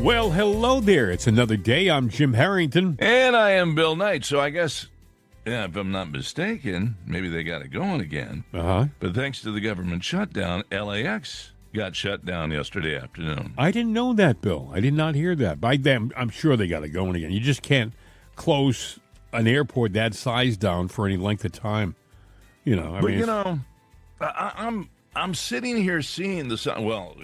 Well, hello there. It's another day. I'm Jim Harrington. And I am Bill Knight. So I guess, if I'm not mistaken, maybe they got it going again. Uh-huh. But thanks to the government shutdown, LAX got shut down yesterday afternoon. I didn't know that, Bill. I did not hear that. By them, I'm sure they got it going again. You just can't close an airport that size down for any length of time. I'm sitting here seeing the sun. Well,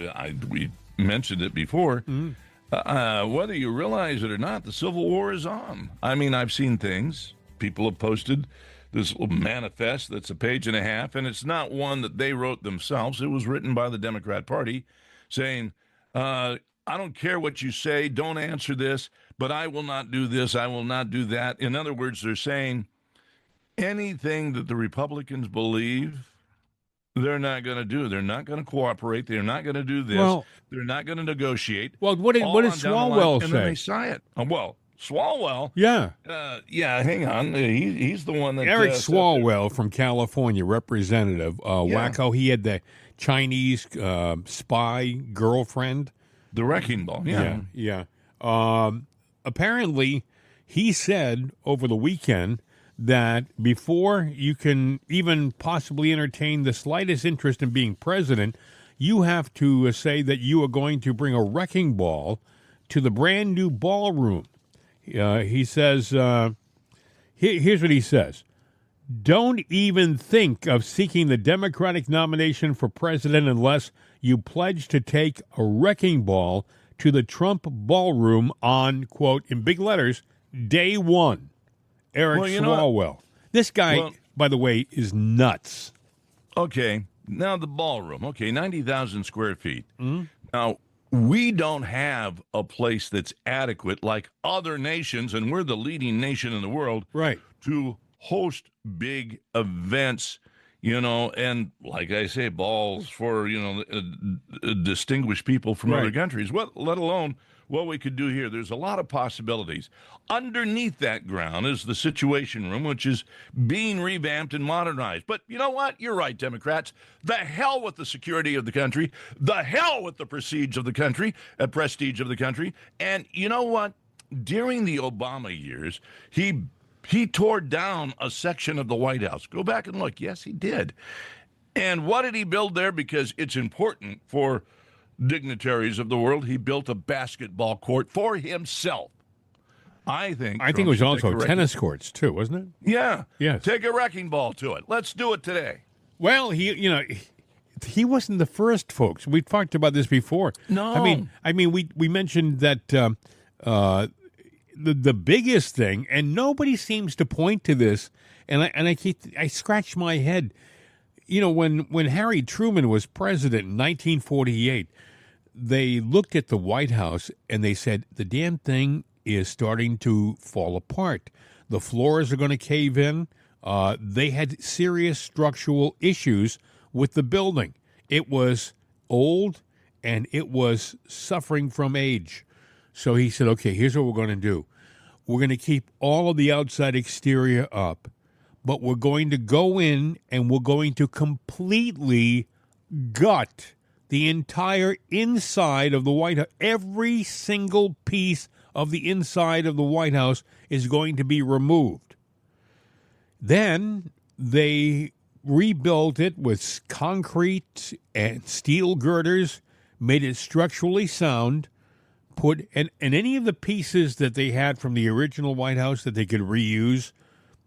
we mentioned it before. Mm-hmm. Whether you realize it or not, the Civil War is on. I mean, I've seen things. People have posted this little manifest that's a page and a half, and it's not one that they wrote themselves. It was written by the Democrat Party saying, I don't care what you say, don't answer this, but I will not do this, I will not do that. In other words, they're saying anything that the Republicans believe, they're not going to do. They're not going to cooperate. They're not going to do this. Well, they're not going to negotiate. Well, what did Swalwell say? And then they sign it. Swalwell? Yeah. Hang on. He's the one that... Eric Swalwell from California, representative. Wacko, he had the Chinese spy girlfriend. The wrecking ball, Yeah. Apparently, he said over the weekend that before you can even possibly entertain the slightest interest in being president, you have to say that you are going to bring a wrecking ball to the brand new ballroom. He says, here's what he says. Don't even think of seeking the Democratic nomination for president unless you pledge to take a wrecking ball to the Trump ballroom on, quote, in big letters, day one. Eric Swalwell. This guy, by the way, is nuts. Okay. Now the ballroom. Okay, 90,000 square feet. Mm-hmm. Now, we don't have a place that's adequate like other nations, and we're the leading nation in the world, right, to host big events, and like I say, balls for, distinguished people from other countries, let alone what we could do here. There's a lot of possibilities. Underneath that ground is the Situation Room, which is being revamped and modernized. But you know what? You're right, Democrats. The hell with the security of the country. The hell with the prestige of the country. And you know what? During the Obama years, he tore down a section of the White House. Go back and look. Yes, he did. And what did he build there? Because it's important for dignitaries of the world. He built a basketball court for himself. I think it was also tennis courts too, wasn't it? Yeah. Yes. Take a wrecking ball to it. Let's do it today. Well, he wasn't the first, folks. We talked about this before. No. I mean, we mentioned that the biggest thing, and nobody seems to point to this, and I scratch my head. When Harry Truman was president in 1948, they looked at the White House and they said, the damn thing is starting to fall apart. The floors are going to cave in. They had serious structural issues with the building. It was old and it was suffering from age. So he said, okay, here's what we're going to do. We're going to keep all of the outside exterior up, but we're going to go in and we're going to completely gut the entire inside of the White House. Every single piece of the inside of the White House is going to be removed. Then they rebuilt it with concrete and steel girders, made it structurally sound, and any of the pieces that they had from the original White House that they could reuse,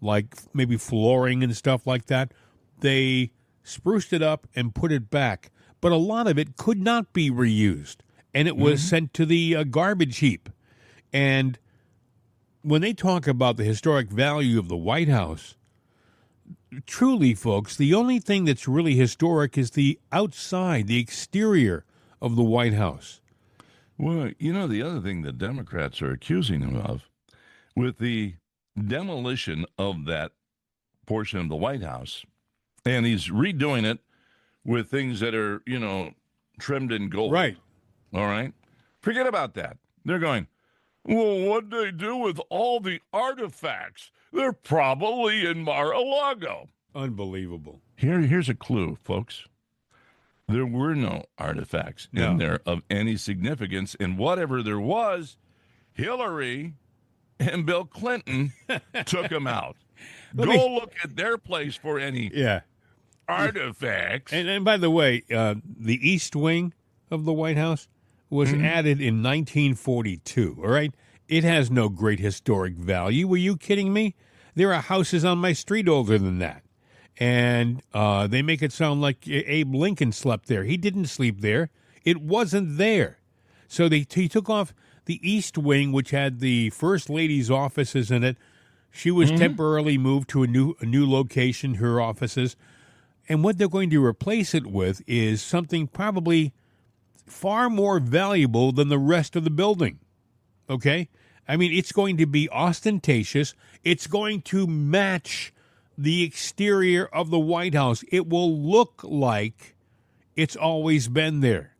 like maybe flooring and stuff like that, they spruced it up and put it back. But a lot of it could not be reused, and it was sent to the garbage heap. And when they talk about the historic value of the White House, truly, folks, the only thing that's really historic is the outside, the exterior of the White House. Well, the other thing the Democrats are accusing him of, with the demolition of that portion of the White House, and he's redoing it with things that are, trimmed in gold. Right. All right? Forget about that. They're going, well, what'd they do with all the artifacts? They're probably in Mar-a-Lago. Unbelievable. Here's a clue, folks. There were no artifacts No. in there of any significance. And whatever there was, Hillary and Bill Clinton took them out. Look at their place for any Yeah. artifacts. And by the way, the East Wing of the White House was added in 1942, all right? It has no great historic value. Are you kidding me? There are houses on my street older than that. And they make it sound like Abe Lincoln slept there. He didn't sleep there. It wasn't there. So he took off the East Wing, which had the First Lady's offices in it. She was temporarily moved to a new location, her offices. And what they're going to replace it with is something probably far more valuable than the rest of the building. Okay? I mean, it's going to be ostentatious. It's going to match the exterior of the White House. It will look like it's always been there.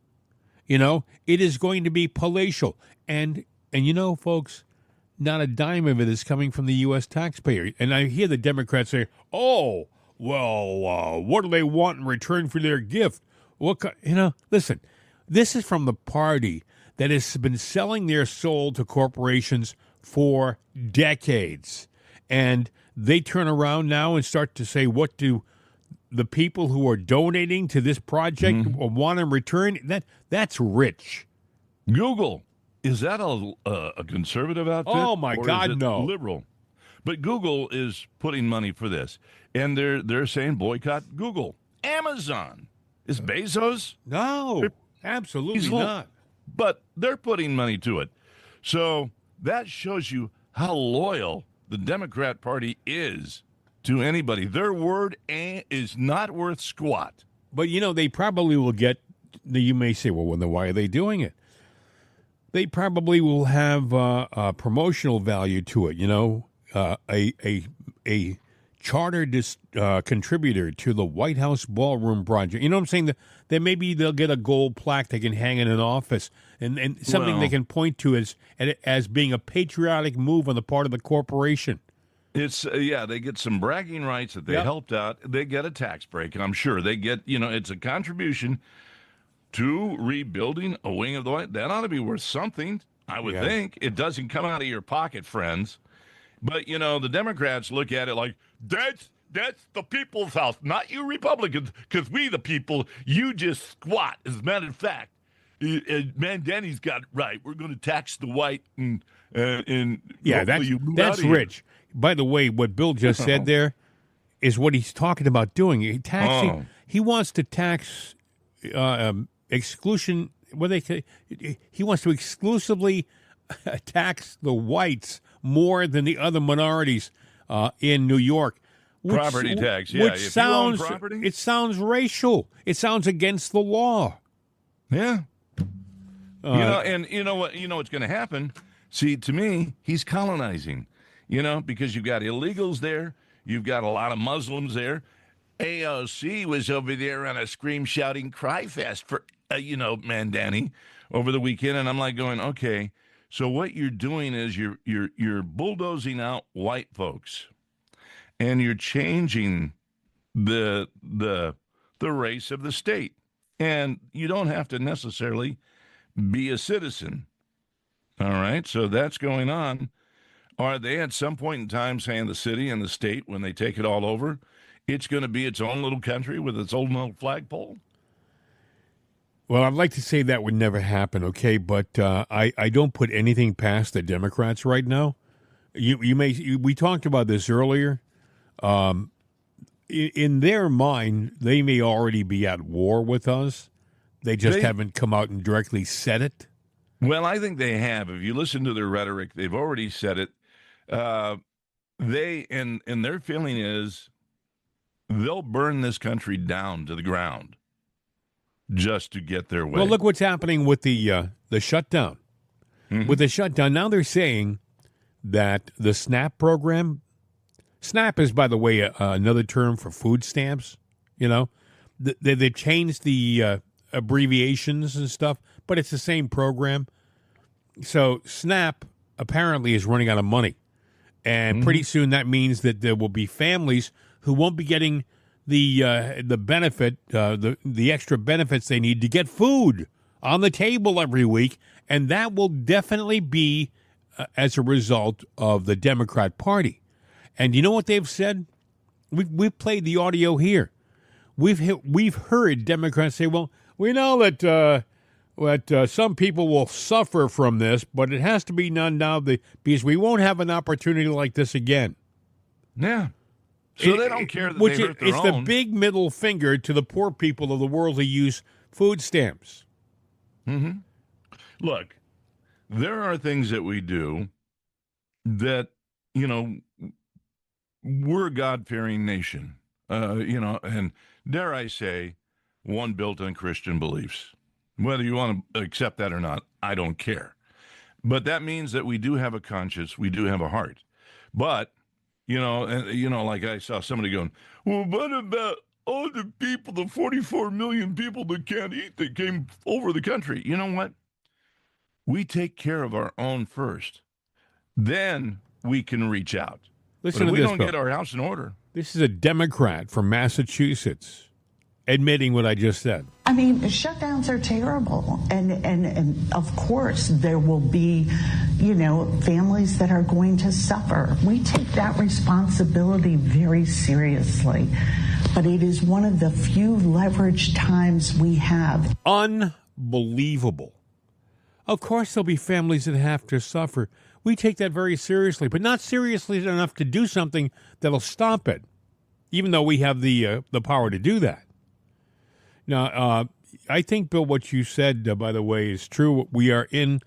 You know, it is going to be palatial. And you know, folks, not a dime of it is coming from the U.S. taxpayer. And I hear the Democrats say, oh, well, what do they want in return for their gift? Listen, this is from the party that has been selling their soul to corporations for decades. And they turn around now and start to say, what do the people who are donating to this project want in return? That's rich. Google, is that a conservative outfit? Oh, my or God, is it no. Liberal. But Google is putting money for this. And they're saying boycott Google. Amazon. Is Bezos? No, absolutely not. But they're putting money to it. So that shows you how loyal the Democrat Party is to anybody. Their word is not worth squat. But, they probably will get, you may say, well, then why are they doing it? They probably will have a promotional value to it, a charter contributor to the White House Ballroom Project. You know what I'm saying? That maybe they'll get a gold plaque they can hang in an office and something they can point to as being a patriotic move on the part of the corporation. It's they get some bragging rights that they helped out. They get a tax break, and I'm sure they get, it's a contribution to rebuilding a wing of the White. That ought to be worth something, I would think. It doesn't come out of your pocket, friends. But, the Democrats look at it like, that's the people's house, not you Republicans, because we the people, you just squat. As a matter of fact, Mandani's got it right. We're going to tax the white and that's rich. By the way, what Bill just said there is what he's talking about doing. He wants to tax exclusion. What they say? He wants to exclusively tax the whites more than the other minorities in New York. Property tax, yeah. Which sounds, it sounds racial. It sounds against the law. Yeah. And you know what's going to happen? See, to me, he's colonizing, because you've got illegals there. You've got a lot of Muslims there. AOC was over there on a scream, shouting, cry fest for, Mandani over the weekend. And I'm like going, okay, so what you're doing is you're bulldozing out white folks. And you're changing the race of the state. And you don't have to necessarily be a citizen. All right? So that's going on. Are they at some point in time saying the city and the state, when they take it all over, it's going to be its own little country with its own little flagpole? Well, I'd like to say that would never happen, okay? But I don't put anything past the Democrats right now. We talked about this earlier. In their mind, they may already be at war with us. They just haven't come out and directly said it. Well, I think they have. If you listen to their rhetoric, they've already said it. And their feeling is they'll burn this country down to the ground just to get their way. Well, look what's happening with the shutdown. Mm-hmm. With the shutdown, now they're saying that the SNAP program. SNAP is, by the way, another term for food stamps. They've changed the abbreviations and stuff, but it's the same program. So SNAP apparently is running out of money. And pretty soon that means that there will be families who won't be getting the benefit, the extra benefits they need to get food on the table every week, and that will definitely be as a result of the Democrat Party. And you know what they've said? We've played the audio here. We've heard Democrats say, "Well, we know that some people will suffer from this, but it has to be done now because we won't have an opportunity like this again." Yeah. So they don't care that they hurt their it's own. the big middle finger to the poor people of the world who use food stamps. Mm-hmm. Look, there are things that we do that, we're a God-fearing nation, and dare I say, one built on Christian beliefs. Whether you want to accept that or not, I don't care. But that means that we do have a conscience, we do have a heart. But, like I saw somebody going, well, what about all the people, the 44 million people that can't eat that came over the country? You know what? We take care of our own first. Then we can reach out. Listen but if to we this, don't Bill. get our house in order. This is a Democrat from Massachusetts admitting what I just said. I mean, shutdowns are terrible. And of course, there will be, families that are going to suffer. We take that responsibility very seriously. But it is one of the few leveraged times we have. Unbelievable. Of course, there'll be families that have to suffer. We take that very seriously, but not seriously enough to do something that'll stop it, even though we have the power to do that. Now, I think, Bill, what you said, by the way, is true. We are in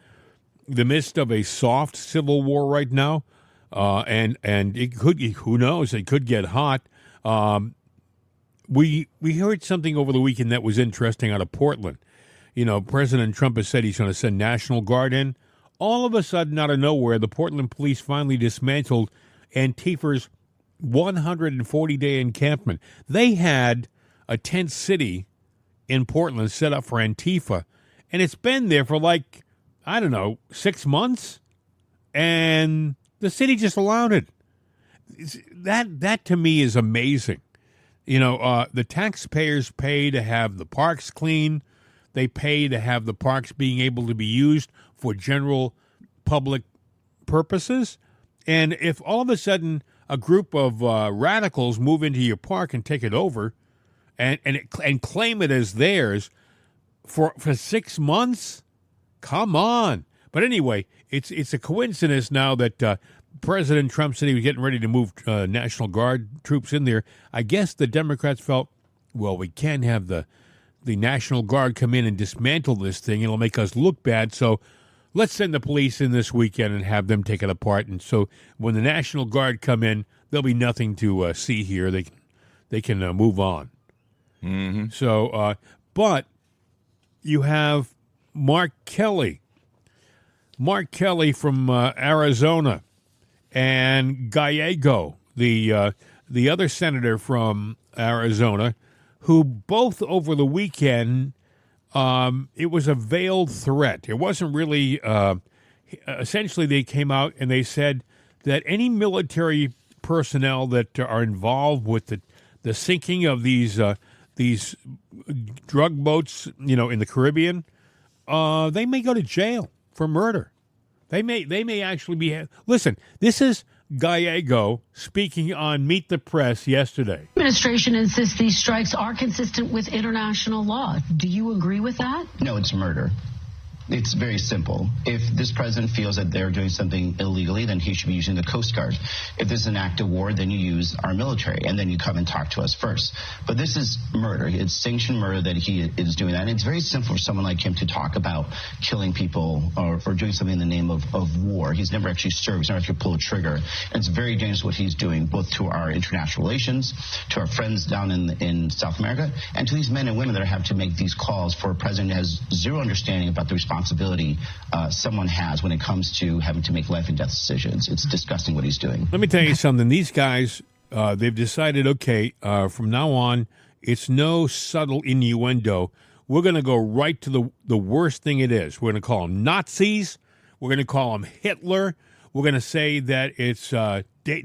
the midst of a soft civil war right now, and it could, who knows, it could get hot. We heard something over the weekend that was interesting out of Portland. President Trump has said he's going to send National Guard in. All of a sudden, out of nowhere, the Portland police finally dismantled Antifa's 140-day encampment. They had a tent city in Portland set up for Antifa, and it's been there for 6 months, and the city just allowed it. That to me is amazing. The taxpayers pay to have the parks clean. They pay to have the parks being able to be used for general public purposes. And if all of a sudden a group of radicals move into your park and take it over and claim it as theirs for 6 months, come on. But anyway, it's a coincidence now that President Trump said he was getting ready to move National Guard troops in there. I guess the Democrats felt, well, we can't have the National Guard come in and dismantle this thing. It'll make us look bad. So let's send the police in this weekend and have them take it apart. And so when the National Guard come in, there'll be nothing to see here. They can move on. Mm-hmm. So, but you have Mark Kelly from Arizona, and Gallego, the other senator from Arizona, who both over the weekend, it was a veiled threat. It wasn't really, essentially they came out and they said that any military personnel that are involved with the sinking of these drug boats, in the Caribbean, they may go to jail for murder. They may actually be. Listen, this is Gallego speaking on Meet the Press yesterday. The administration insists these strikes are consistent with international law. Do you agree with that? No, it's murder. It's very simple. If this president feels that they're doing something illegally, then he should be using the Coast Guard. If this is an act of war, then you use our military, and then you come and talk to us first. But this is murder. It's sanctioned murder that he is doing that. And it's very simple for someone like him to talk about killing people or doing something in the name of war. He's never actually served. He's never actually pulled a trigger. And it's very dangerous what he's doing, both to our international relations, to our friends down in South America, and to these men and women that have to make these calls for a president who has zero understanding about the responsibility someone has when it comes to having to make life and death decisions. It's disgusting what he's doing. Let me tell you something. These guys, they've decided, okay, from now on, it's no subtle innuendo. We're going to go right to the worst thing it is. We're going to call them Nazis. We're going to call them Hitler. We're going to say that it's we're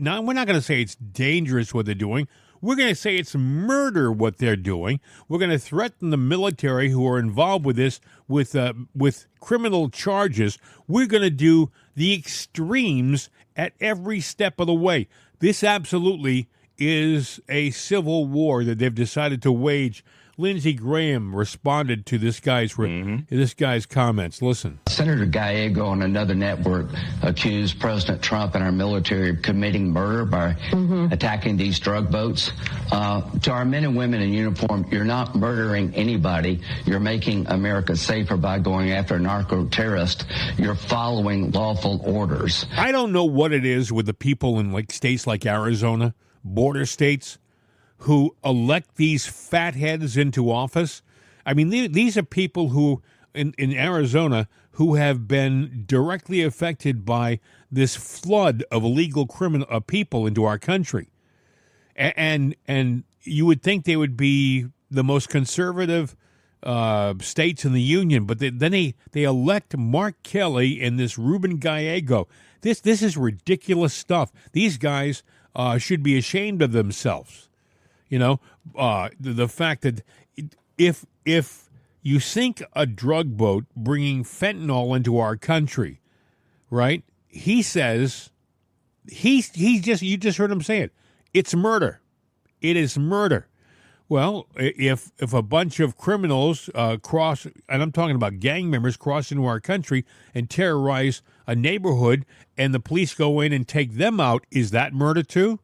not going to say it's dangerous what they're doing. We're going to say it's murder what they're doing. We're going to threaten the military who are involved with this with criminal charges. We're going to do the extremes at every step of the way. This absolutely is a civil war that they've decided to wage. Lindsey Graham responded to this guy's comments. Listen. Senator Gallego on another network accused President Trump and our military of committing murder by attacking these drug boats. To our men and women in uniform, you're not murdering anybody. You're making America safer by going after narco-terrorists. You're following lawful orders. I don't know what it is with the people in states like Arizona, border states, who elect these fatheads into office. I mean, these are people who, in Arizona, who have been directly affected by this flood of illegal criminal people into our country. And you would think they would be the most conservative states in the union, but then they elect Mark Kelly and this Ruben Gallego. This is ridiculous stuff. These guys should be ashamed of themselves. You know, the fact that if you sink a drug boat bringing fentanyl into our country, right? He says you just heard him say it. It's murder. It is murder. Well, if a bunch of criminals cross, and I'm talking about gang members, cross into our country and terrorize a neighborhood, and the police go in and take them out, is that murder too?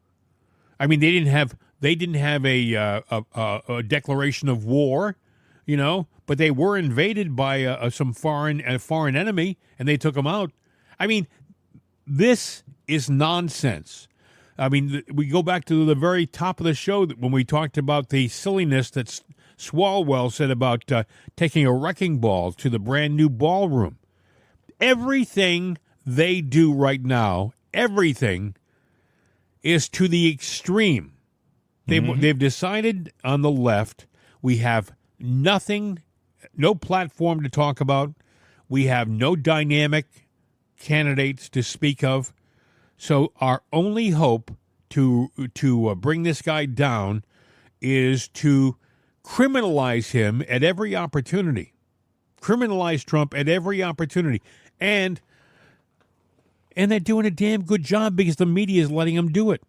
I mean, they didn't have a declaration of war, but they were invaded by some foreign enemy, and they took them out. I mean, this is nonsense. I mean, we go back to the very top of the show when we talked about the silliness that Swalwell said about taking a wrecking ball to the brand new ballroom. Everything they do right now, everything is to the extreme. They've decided on the left, we have nothing, no platform to talk about. We have no dynamic candidates to speak of. So our only hope to bring this guy down is to criminalize him at every opportunity. Criminalize Trump at every opportunity. And they're doing a damn good job because the media is letting them do it.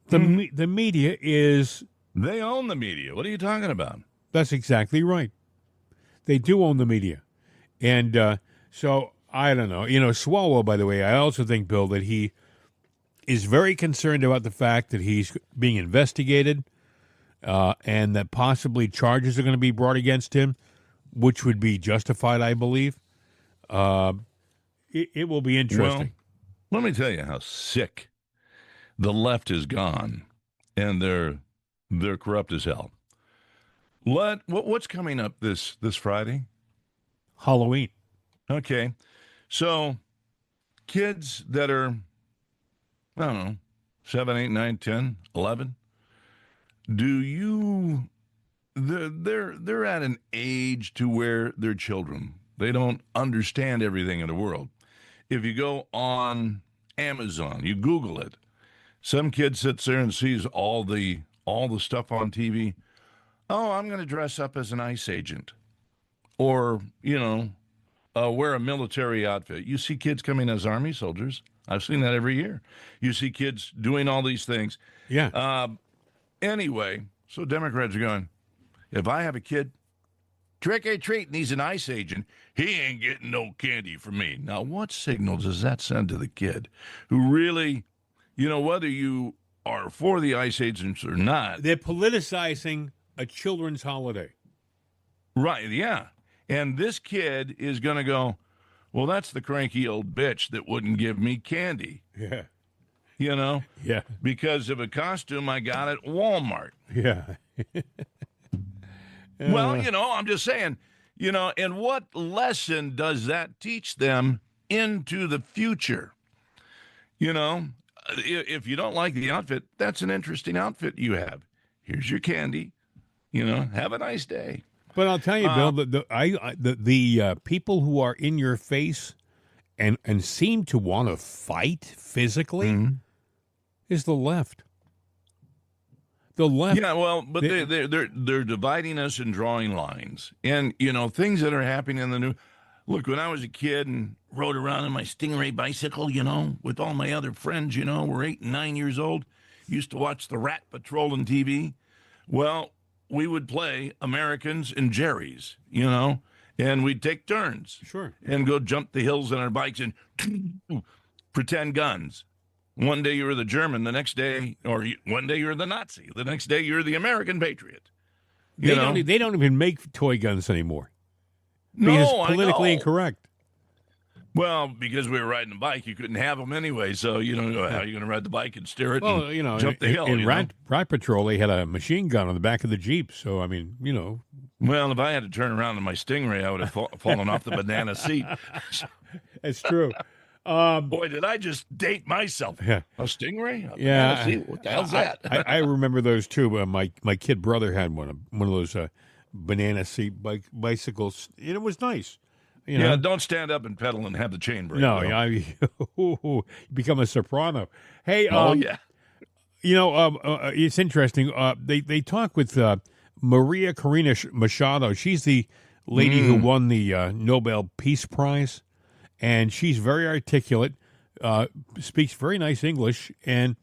The media is... They own the media. What are you talking about? That's exactly right. They do own the media. And so, I don't know. Swalwell, by the way, I also think, Bill, that he is very concerned about the fact that he's being investigated and that possibly charges are going to be brought against him, which would be justified, I believe. It will be interesting. Well, let me tell you how sick the left is gone, and they're corrupt as hell. What's coming up this Friday? Halloween. Okay. So kids that are, I don't know, 7, 8, 9, 10, 11, they're at an age to where they're children. They don't understand everything in the world. If you go on Amazon, you Google it, some kid sits there and sees all the stuff on TV. Oh, I'm going to dress up as an ICE agent, or wear a military outfit. You see kids coming as Army soldiers. I've seen that every year. You see kids doing all these things. Yeah. Anyway, so Democrats are going, if I have a kid, trick or treat, and he's an ICE agent, he ain't getting no candy from me. Now, what signal does that send to the kid who really, whether you are for the ICE agents or not? They're politicizing a children's holiday. Right, yeah. And this kid is going to go, well, that's the cranky old bitch that wouldn't give me candy. Yeah. Yeah. Because of a costume I got at Walmart. Yeah. Well, I'm just saying, and what lesson does that teach them into the future? If you don't like the outfit, that's an interesting outfit you have. Here's your candy. Have a nice day. But I'll tell you, Bill, the people who are in your face and seem to want to fight physically is the left. The left. Yeah, well, but they're dividing us and drawing lines, and things that are happening in the new. Look, when I was a kid and rode around on my Stingray bicycle, with all my other friends, we're 8 and 9 years old, used to watch the Rat Patrol on TV. Well, we would play Americans and Jerry's, and we'd take turns, Sure, and go jump the hills on our bikes and pretend guns. One day you were the German, the next day, one day you're the Nazi, the next day you're the American patriot. they don't even make toy guns anymore. No, Because it's politically I know. incorrect. Well, because we were riding a bike, you couldn't have them anyway. So how are you going to ride the bike and steer it? Well, and jump the hill. in Rat Patrol, they had a machine gun on the back of the Jeep. So I mean, Well, if I had to turn around in my Stingray, I would have fallen off the banana seat. it's true. Boy, did I just date myself? Yeah. A Stingray? A Yeah, banana seat? What the hell's that? I remember those too. But my kid brother had one of those banana seat bicycles. And it was nice. Yeah, don't stand up and pedal and have the chain break. No, you become a soprano. Hey, yeah. It's interesting. They talk with Maria Corina Machado. She's the lady who won the Nobel Peace Prize, and she's very articulate, speaks very nice English, and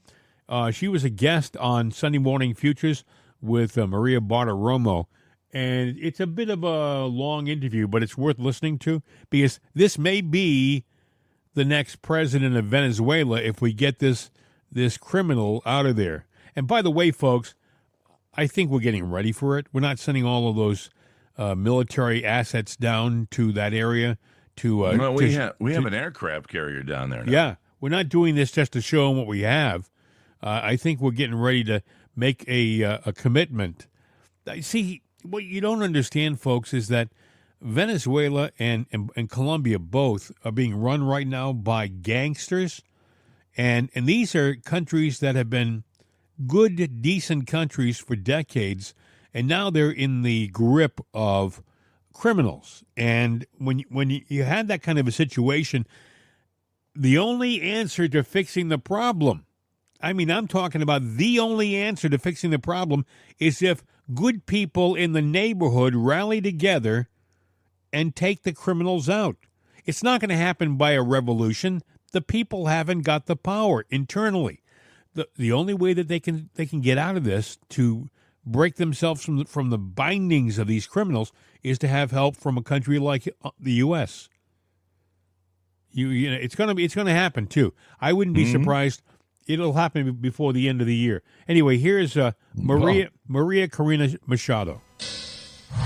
she was a guest on Sunday Morning Futures with Maria Bartiromo. And it's a bit of a long interview, but it's worth listening to because this may be the next president of Venezuela if we get this criminal out of there. And by the way, folks, I think we're getting ready for it. We're not sending all of those military assets down to that area. We have an aircraft carrier down there now. Yeah, we're not doing this just to show them what we have. I think we're getting ready to make a commitment. See, what you don't understand, folks, is that Venezuela and Colombia both are being run right now by gangsters. And these are countries that have been good, decent countries for decades. And now they're in the grip of criminals. And when you had that kind of a situation, the only answer to fixing the problem, I'm talking about the only answer to fixing the problem is if good people in the neighborhood rally together and take the criminals out. It's not going to happen by a revolution. The people haven't got the power internally. The only way that they can get out of this to break themselves from the bindings of these criminals is to have help from a country like the U.S. It's going to happen too. I wouldn't be surprised. It'll happen before the end of the year. Anyway, here's Maria Corina Machado.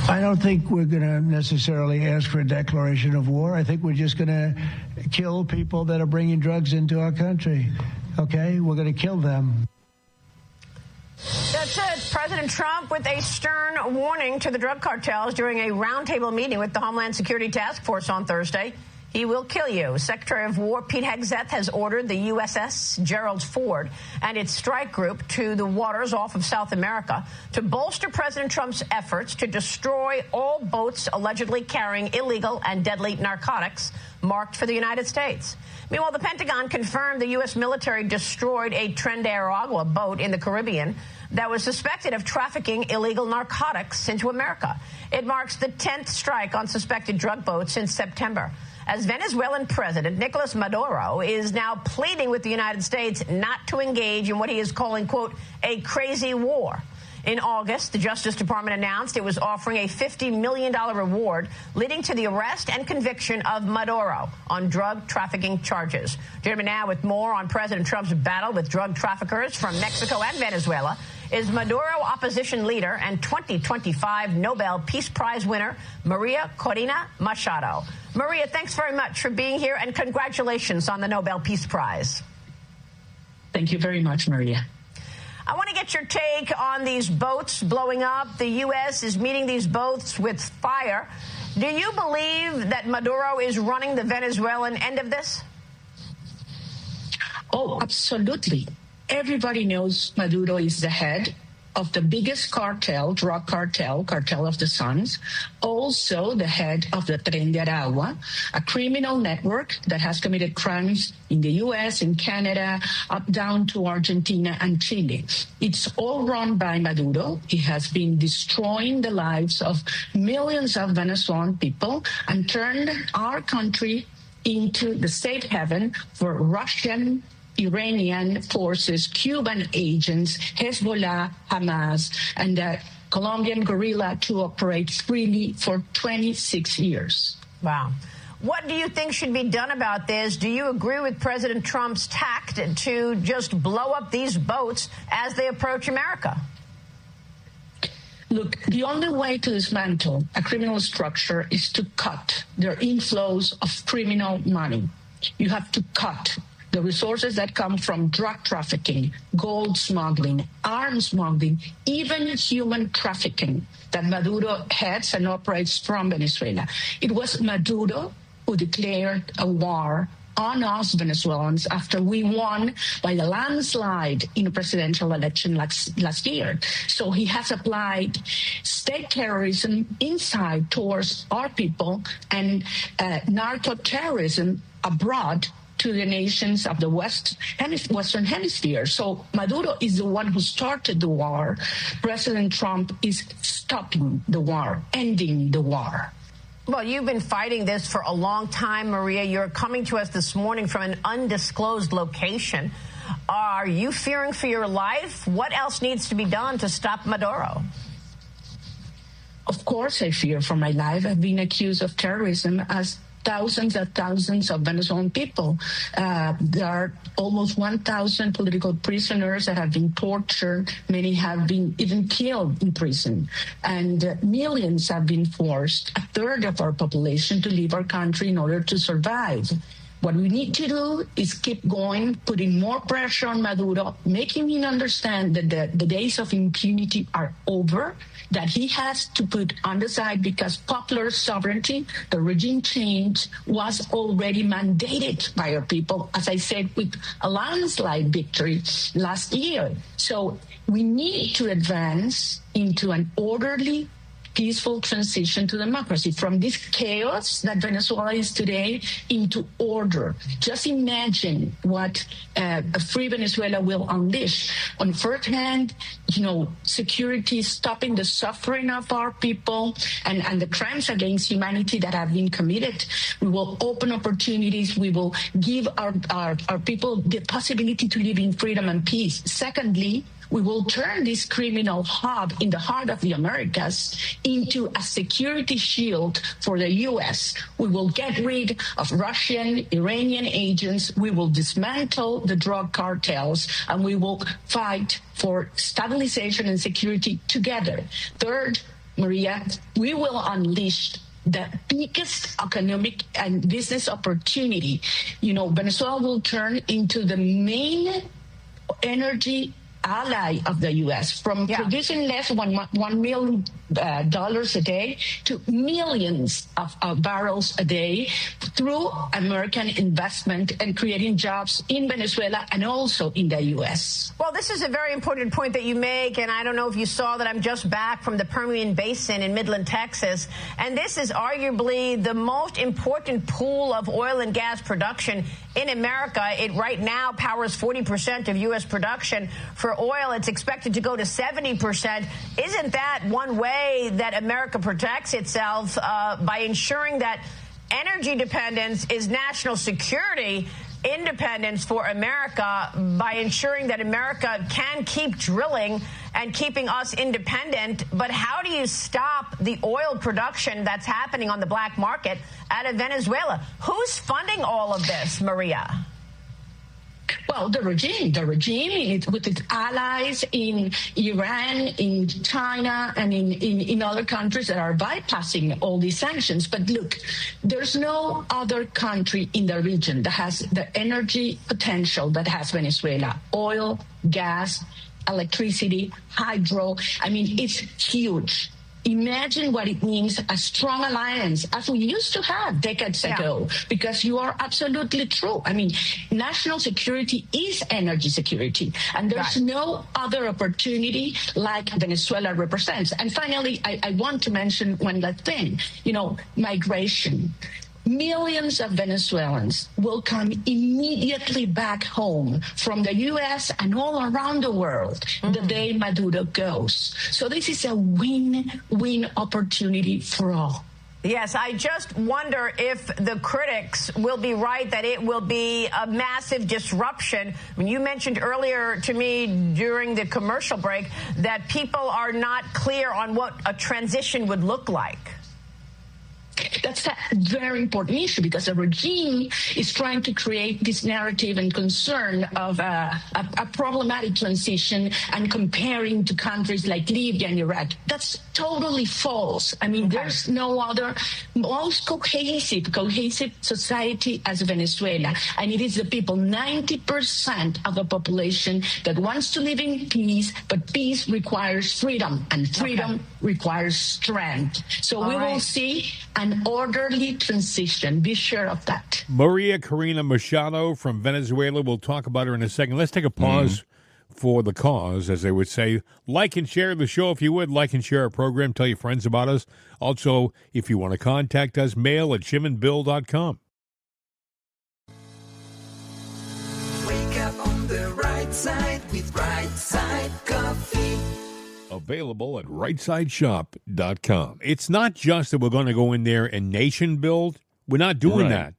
I don't think we're going to necessarily ask for a declaration of war. I think we're just going to kill people that are bringing drugs into our country. Okay? We're going to kill them. That's it. President Trump with a stern warning to the drug cartels during a roundtable meeting with the Homeland Security Task Force on Thursday. He will kill you. Secretary of War Pete Hegseth has ordered the USS Gerald Ford and its strike group to the waters off of South America to bolster President Trump's efforts to destroy all boats allegedly carrying illegal and deadly narcotics marked for the United States. Meanwhile, the Pentagon confirmed the U.S. military destroyed a Tren de Aragua boat in the Caribbean that was suspected of trafficking illegal narcotics into America. It marks the 10th strike on suspected drug boats since September, as Venezuelan President Nicolas Maduro is now pleading with the United States not to engage in what he is calling, quote, a crazy war. In August, the Justice Department announced it was offering a $50 million reward, leading to the arrest and conviction of Maduro on drug trafficking charges. Joining me now with more on President Trump's battle with drug traffickers from Mexico and Venezuela is Maduro opposition leader and 2025 Nobel Peace Prize winner, Maria Corina Machado. Maria, thanks very much for being here, and congratulations on the Nobel Peace Prize. Thank you very much, Maria. I want to get your take on these boats blowing up. The U.S. is meeting these boats with fire. Do you believe that Maduro is running the Venezuelan end of this? Oh, absolutely. Everybody knows Maduro is the head of the biggest cartel, drug cartel, Cartel of the Suns, also the head of the Tren de Aragua, a criminal network that has committed crimes in the U.S., in Canada, up down to Argentina and Chile. It's all run by Maduro. He has been destroying the lives of millions of Venezuelan people and turned our country into the safe haven for Russian, Iranian forces, Cuban agents, Hezbollah, Hamas, and the Colombian guerrilla to operate freely for 26 years. Wow. What do you think should be done about this? Do you agree with President Trump's tact to just blow up these boats as they approach America? Look, the only way to dismantle a criminal structure is to cut their inflows of criminal money. You have to cut the resources that come from drug trafficking, gold smuggling, arms smuggling, even human trafficking that Maduro heads and operates from Venezuela. It was Maduro who declared a war on us Venezuelans after we won by a landslide in a presidential election last year. So he has applied state terrorism inside towards our people and narco-terrorism abroad to the nations of the Western Hemisphere. So Maduro is the one who started the war. President Trump is stopping the war, ending the war. Well, you've been fighting this for a long time, Maria. You're coming to us this morning from an undisclosed location. Are you fearing for your life? What else needs to be done to stop Maduro? Of course I fear for my life. I've been accused of terrorism as thousands and thousands of Venezuelan people. There are almost 1,000 political prisoners that have been tortured. Many have been even killed in prison. And millions have been forced, a third of our population, to leave our country in order to survive. What we need to do is keep going, putting more pressure on Maduro, making him understand that the days of impunity are over, that he has to put on the side because popular sovereignty, the regime change, was already mandated by our people, as I said, with a landslide victory last year. So we need to advance into an orderly, peaceful transition to democracy, from this chaos that Venezuela is today into order. Just imagine what a free Venezuela will unleash. On first hand, security, stopping the suffering of our people and the crimes against humanity that have been committed. We will open opportunities. We will give our people the possibility to live in freedom and peace. Secondly, we will turn this criminal hub in the heart of the Americas into a security shield for the U.S. We will get rid of Russian, Iranian agents. We will dismantle the drug cartels, and we will fight for stabilization and security together. Third, Maria, we will unleash the biggest economic and business opportunity. Venezuela will turn into the main energy ally of the U.S. from producing less than $1 million a day to millions of barrels a day through American investment and creating jobs in Venezuela and also in the U.S. Well, this is a very important point that you make, and I don't know if you saw that I'm just back from the Permian Basin in Midland, Texas, and this is arguably the most important pool of oil and gas production in America. It right now powers 40% of U.S. production. For oil, it's expected to go to 70%. Isn't that one way that America protects itself by ensuring that energy dependence is national security independence for America, by ensuring that America can keep drilling and keeping us independent? But how do you stop the oil production that's happening on the black market out of Venezuela? Who's funding all of this, Maria? Well, the regime with its allies in Iran, in China, and in other countries that are bypassing all these sanctions. But look, there's no other country in the region that has the energy potential that has Venezuela. Oil, gas, electricity, hydro. I mean, it's huge. imagine what it means, a strong alliance, as we used to have decades ago, because you are absolutely true. I mean, national security is energy security, and there's no other opportunity like Venezuela represents. And finally, I want to mention one last thing, migration. Millions of Venezuelans will come immediately back home from the U.S. and all around the world the day Maduro goes. So this is a win-win opportunity for all. Yes, I just wonder if the critics will be right that it will be a massive disruption. I mean, you mentioned earlier to me during the commercial break that people are not clear on what a transition would look like. That's a very important issue because the regime is trying to create this narrative and concern of a problematic transition and comparing to countries like Libya and Iraq. That's totally false. I mean, there's no other most cohesive society as Venezuela. And it is the people, 90% of the population that wants to live in peace, but peace requires freedom and freedom requires strength. So we will see an orderly transition. Be sure of that. Maria Corina Machado from Venezuela. We'll talk about her in a second. Let's take a pause for the cause, as they would say. Like and share the show if you would. Like and share our program. Tell your friends about us. Also, if you want to contact us, mail at jimandbill.com. Wake up on the right side with Right Side Coffee. Available at rightsideshop.com. It's not just that we're going to go in there and nation build. We're not doing that.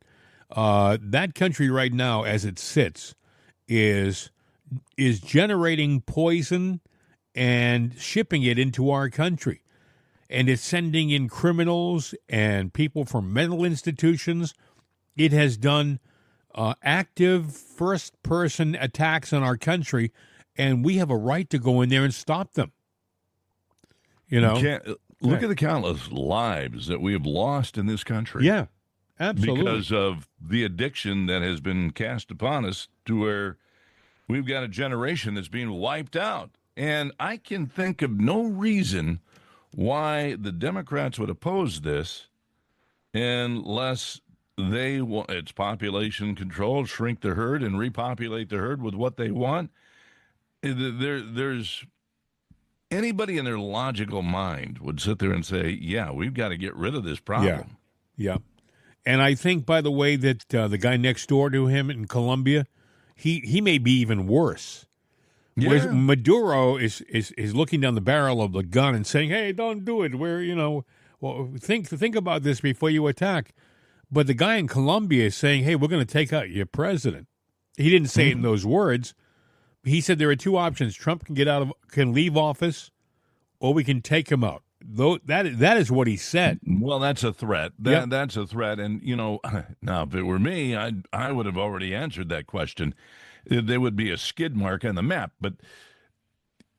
That country right now, as it sits, is generating poison and shipping it into our country. And it's sending in criminals and people from mental institutions. It has done active first-person attacks on our country, and we have a right to go in there and stop them. Look at the countless lives that we have lost in this country. Yeah, absolutely. Because of the addiction that has been cast upon us, to where we've got a generation that's being wiped out. And I can think of no reason why the Democrats would oppose this unless they want it's population control, shrink the herd, and repopulate the herd with what they want. There's anybody in their logical mind would sit there and say, yeah, we've got to get rid of this problem. Yeah. And I think, by the way, that the guy next door to him in Colombia, he may be even worse. Yeah. Whereas Maduro is looking down the barrel of the gun and saying, hey, don't do it. Think about this before you attack. But the guy in Colombia is saying, hey, we're going to take out your president. He didn't say it in those words. He said there are two options. Trump can leave office, or we can take him out. Though that is what he said. Well, that's a threat. That's a threat. And now if it were me, I would have already answered that question. There would be a skid mark on the map. But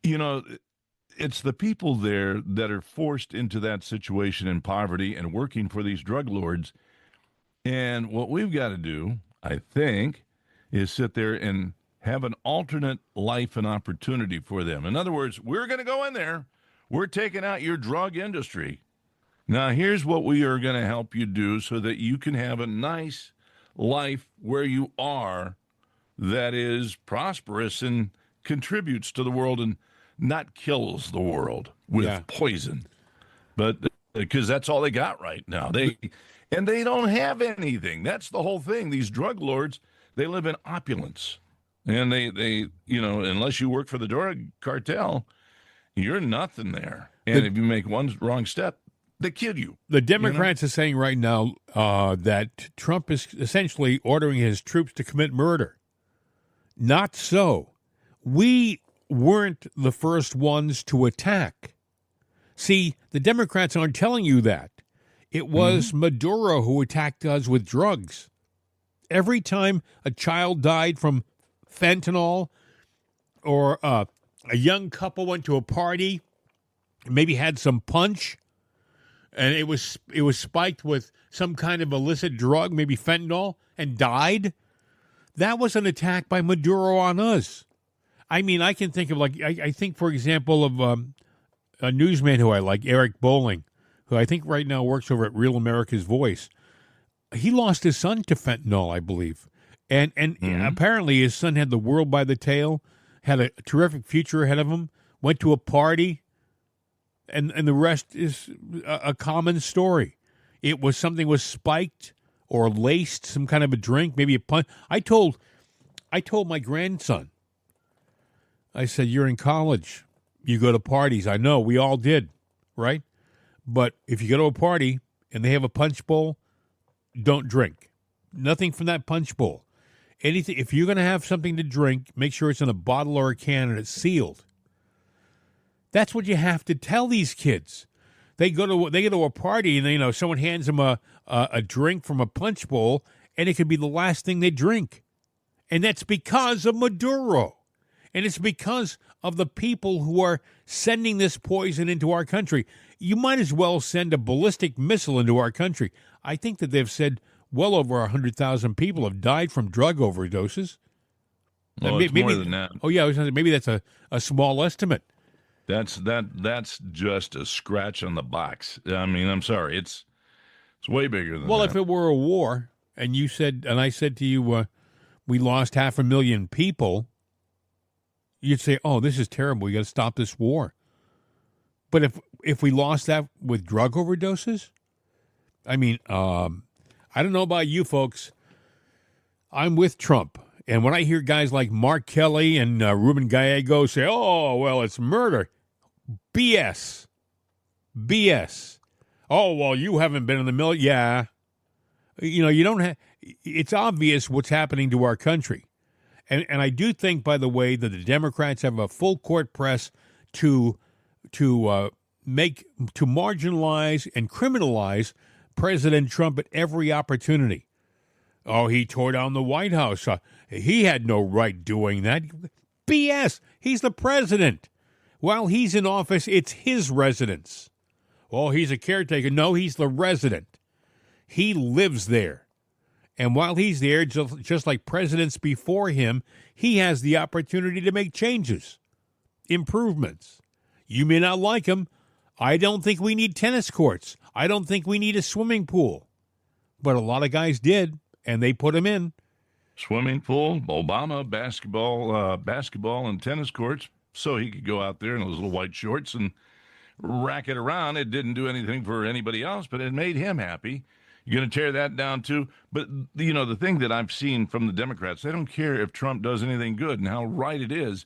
it's the people there that are forced into that situation in poverty and working for these drug lords. And what we've got to do, I think, is sit there and have an alternate life and opportunity for them. In other words, we're going to go in there. We're taking out your drug industry. Now, here's what we are going to help you do so that you can have a nice life where you are that is prosperous and contributes to the world and not kills the world with poison. But because that's all they got right now. They don't have anything. That's the whole thing. These drug lords, they live in opulence. And they unless you work for the drug cartel, you're nothing there. And if you make one wrong step, they kill you. The Democrats are saying right now that Trump is essentially ordering his troops to commit murder. Not so. We weren't the first ones to attack. See, the Democrats aren't telling you that. It was Maduro who attacked us with drugs. Every time a child died from fentanyl, or a young couple went to a party, maybe had some punch, and it was spiked with some kind of illicit drug, maybe fentanyl, and died, that was an attack by Maduro on us. I mean, I can think of, I think, for example, of newsman who I like, Eric Bowling, who I think right now works over at Real America's Voice. He lost his son to fentanyl, I believe. And apparently his son had the world by the tail, had a terrific future ahead of him, went to a party, and the rest is a common story. It was something was spiked or laced, some kind of a drink, maybe a punch. I told my grandson, I said, you're in college. You go to parties. I know, we all did, right? But if you go to a party and they have a punch bowl, don't drink. Nothing from that punch bowl. Anything. If you're going to have something to drink, make sure it's in a bottle or a can and it's sealed. That's what you have to tell these kids. They go to a party and someone hands them a drink from a punch bowl, and it could be the last thing they drink. And that's because of Maduro. And it's because of the people who are sending this poison into our country. You might as well send a ballistic missile into our country. I think that they've said well over 100,000 people have died from drug overdoses. Well, it's more than that. Oh, yeah, maybe that's a small estimate. That's just a scratch on the box. I mean, I'm sorry. It's way bigger than that. Well, if it were a war, and I said to you, we lost 500,000 people, you'd say, oh, this is terrible. You got to stop this war. But if we lost that with drug overdoses, I mean, I don't know about you folks. I'm with Trump. And when I hear guys like Mark Kelly and Ruben Gallego say, oh, well, it's murder. BS. Oh, well, you haven't been in the military. Yeah. You don't have, it's obvious what's happening to our country. And I do think, by the way, that the Democrats have a full court press to marginalize and criminalize President Trump at every opportunity. Oh, he tore down the White House. He had no right doing that. BS. He's the president. While he's in office, it's his residence. Oh, he's a caretaker. No, he's the resident. He lives there. And while he's there, just like presidents before him, he has the opportunity to make changes, improvements. You may not like them. I don't think we need tennis courts. I don't think we need a swimming pool. But a lot of guys did, and they put them in. Swimming pool, Obama, basketball and tennis courts, so he could go out there in those little white shorts and rack it around. It didn't do anything for anybody else, but it made him happy. You're going to tear that down too? But, the thing that I've seen from the Democrats, they don't care if Trump does anything good and how right it is.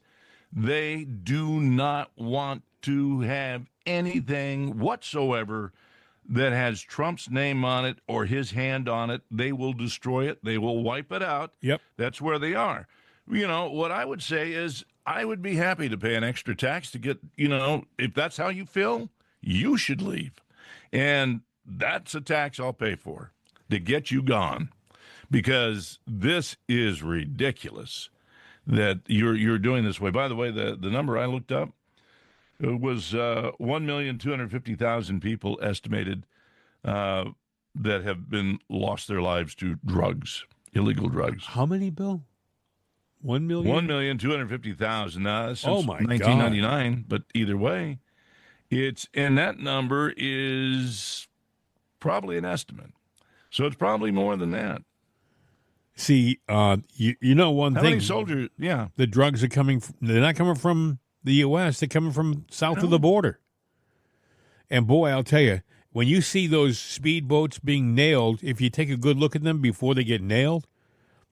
They do not want to have anything whatsoever that has Trump's name on it or his hand on it. They will destroy it. They will wipe it out. Yep. That's where they are. What I would say is I would be happy to pay an extra tax to get, if that's how you feel, you should leave. And that's a tax I'll pay for to get you gone, because this is ridiculous that you're doing this way. By the way, the number I looked up, it was 1,250,000 people estimated that have been lost their lives to drugs, illegal drugs. How many, Bill? 1 million? 1,250,000 since Oh, my 1999. God. But either way, and that number is probably an estimate. So it's probably more than that. See, you know one How thing. many soldiers? Yeah. The drugs are coming. They're not coming from the U.S. They're coming from south of the border. And boy, I'll tell you, when you see those speedboats being nailed, if you take a good look at them before they get nailed,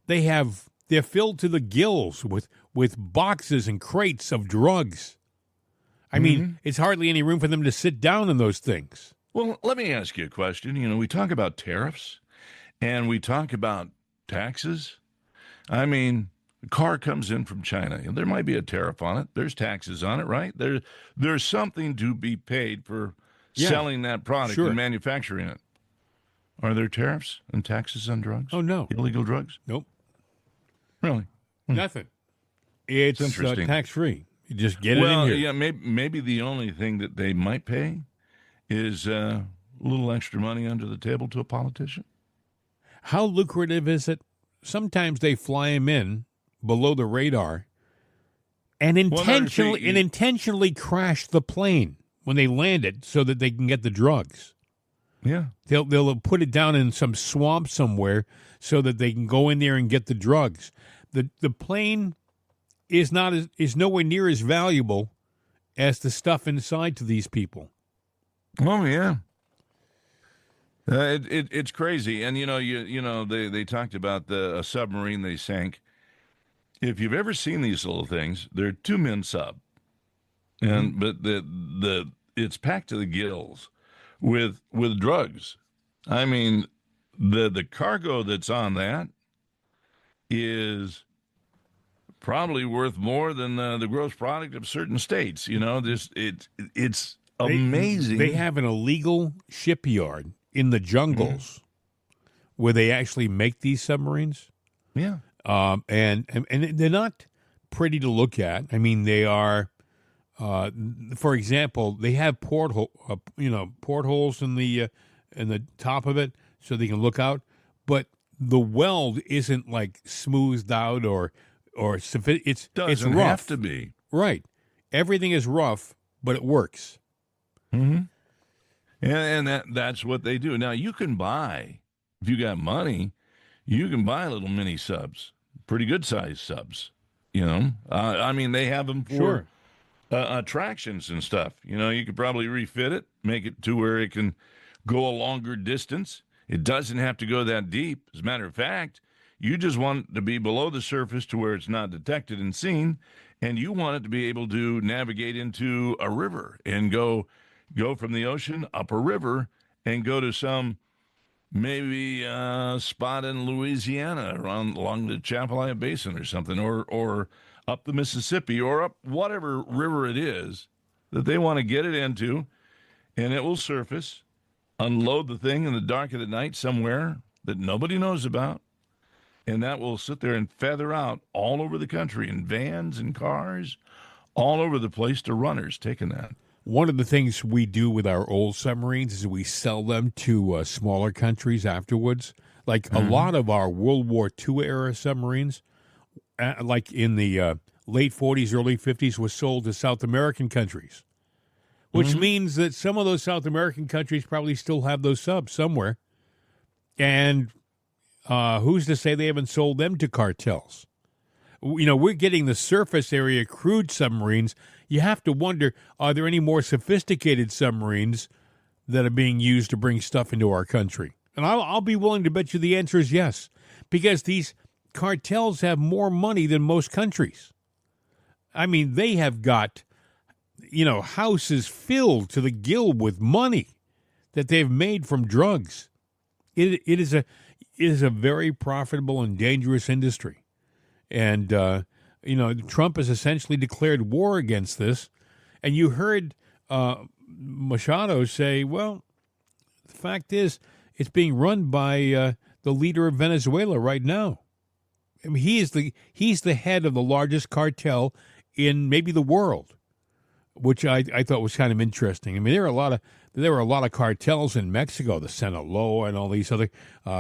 they're filled to the gills with boxes and crates of drugs. I mean, it's hardly any room for them to sit down in those things. Well, let me ask you a question. We talk about tariffs and we talk about taxes. I mean, the car comes in from China. There might be a tariff on it. There's taxes on it, right? There's something to be paid for selling that product and manufacturing it. Are there tariffs and taxes on drugs? Oh, no. Illegal drugs? Nope. Really? Nothing. It's interesting. Tax-free. You just get it in here. Yeah, maybe the only thing that they might pay is a little extra money under the table to a politician. How lucrative is it? Sometimes they fly them in below the radar and intentionally crash the plane when they land it so that they can get the drugs. Yeah. They'll put it down in some swamp somewhere so that they can go in there and get the drugs. The plane is nowhere near as valuable as the stuff inside to these people. Oh yeah. It's crazy, and they talked about a submarine they sank. If you've ever seen these little things, they're 2-man sub, and but it's packed to the gills with drugs. I mean, the cargo that's on that is probably worth more than the gross product of certain states. It's amazing. They have an illegal shipyard in the jungles where they actually make these submarines. Yeah. And they're not pretty to look at. I mean, they are, for example, they have portholes in the top of it so they can look out, but the weld isn't like smoothed out or it's Doesn't rough. have to be. Right. Everything is rough, but it works. Mm-hmm. And that's what they do. Now, you can buy, if you got money, you can buy little mini subs, pretty good sized subs. I mean, they have them for attractions and stuff. You could probably refit it, make it to where it can go a longer distance. It doesn't have to go that deep. As a matter of fact, you just want it to be below the surface to where it's not detected and seen, and you want it to be able to navigate into a river and go from the ocean up a river and go to some maybe spot in Louisiana along the Chapalaya Basin or something, or up the Mississippi, or up whatever river it is that they want to get it into, and it will surface, unload the thing in the dark of the night somewhere that nobody knows about, and that will sit there and feather out all over the country in vans and cars, all over the place to runners taking that. One of the things we do with our old submarines is we sell them to smaller countries afterwards. Like a lot of our World War II era submarines, like in the late 40s, early 50s, was sold to South American countries, which means that some of those South American countries probably still have those subs somewhere. And who's to say they haven't sold them to cartels? We're getting the surface area crude submarines. You have to wonder, are there any more sophisticated submarines that are being used to bring stuff into our country? And I'll be willing to bet you the answer is yes, because these cartels have more money than most countries. I mean, they have got, houses filled to the gill with money that they've made from drugs. It is a very profitable and dangerous industry. And, Trump has essentially declared war against this. And you heard Machado say, well, the fact is, it's being run by the leader of Venezuela right now. I mean, he's the head of the largest cartel in maybe the world, which I thought was kind of interesting. I mean, there were a lot of cartels in Mexico, the Sinaloa and all these other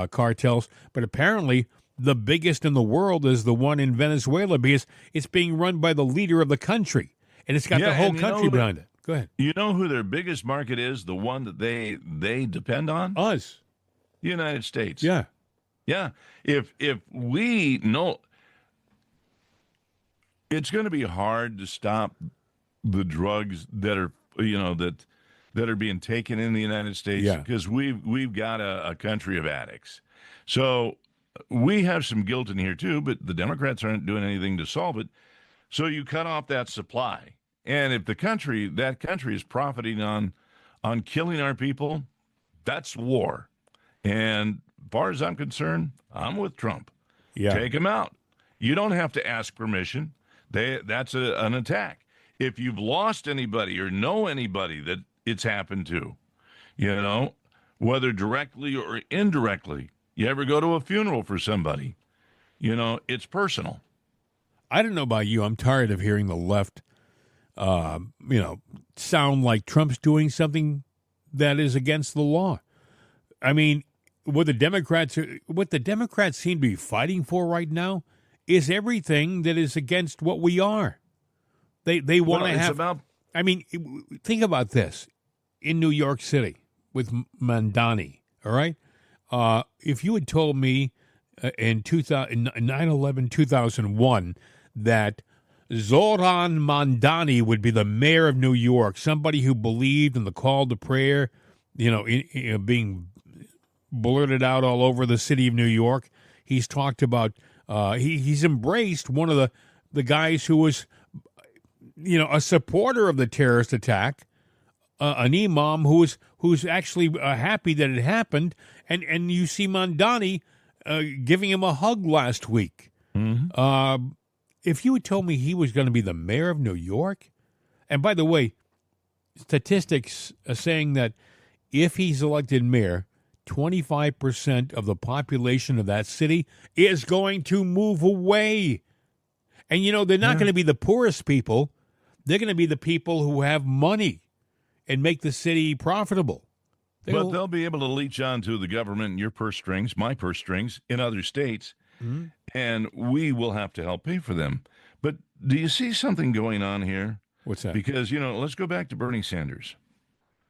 cartels, but apparently the biggest in the world is the one in Venezuela because it's being run by the leader of the country, and it's got the whole country behind it. Go ahead. You know who their biggest market is, the one that they depend on? Us. The United States. Yeah. Yeah. If we know, it's going to be hard to stop the drugs that are, that are being taken in the United States, because we've got a country of addicts. So we have some guilt in here too, but the Democrats aren't doing anything to solve it. So you cut off that supply. And if that country is profiting on killing our people, that's war. And as far as I'm concerned, I'm with Trump. Yeah. Take him out. You don't have to ask permission. That's an attack. If you've lost anybody or know anybody that it's happened to, whether directly or indirectly, you ever go to a funeral for somebody, it's personal. I don't know about you. I'm tired of hearing the left, sound like Trump's doing something that is against the law. I mean, what the Democrats seem to be fighting for right now is everything that is against what we are. They want to have. I mean, think about this. In New York City with Mandani, all right? If you had told me in 9/11, 2001 that Zoran Mandani would be the mayor of New York, somebody who believed in the call to prayer, being blurted out all over the city of New York. He's talked about, he's embraced one of the guys who was, a supporter of the terrorist attack, an imam who's actually happy that it happened, and you see Mandani giving him a hug last week. Mm-hmm. If you had told me he was going to be the mayor of New York, and by the way, statistics are saying that if he's elected mayor, 25% of the population of that city is going to move away. And, they're not going to be the poorest people. They're going to be the people who have money and make the city profitable. But they'll be able to leech onto the government and your purse strings, my purse strings, in other states, and we will have to help pay for them. But do you see something going on here? What's that? Because, let's go back to Bernie Sanders.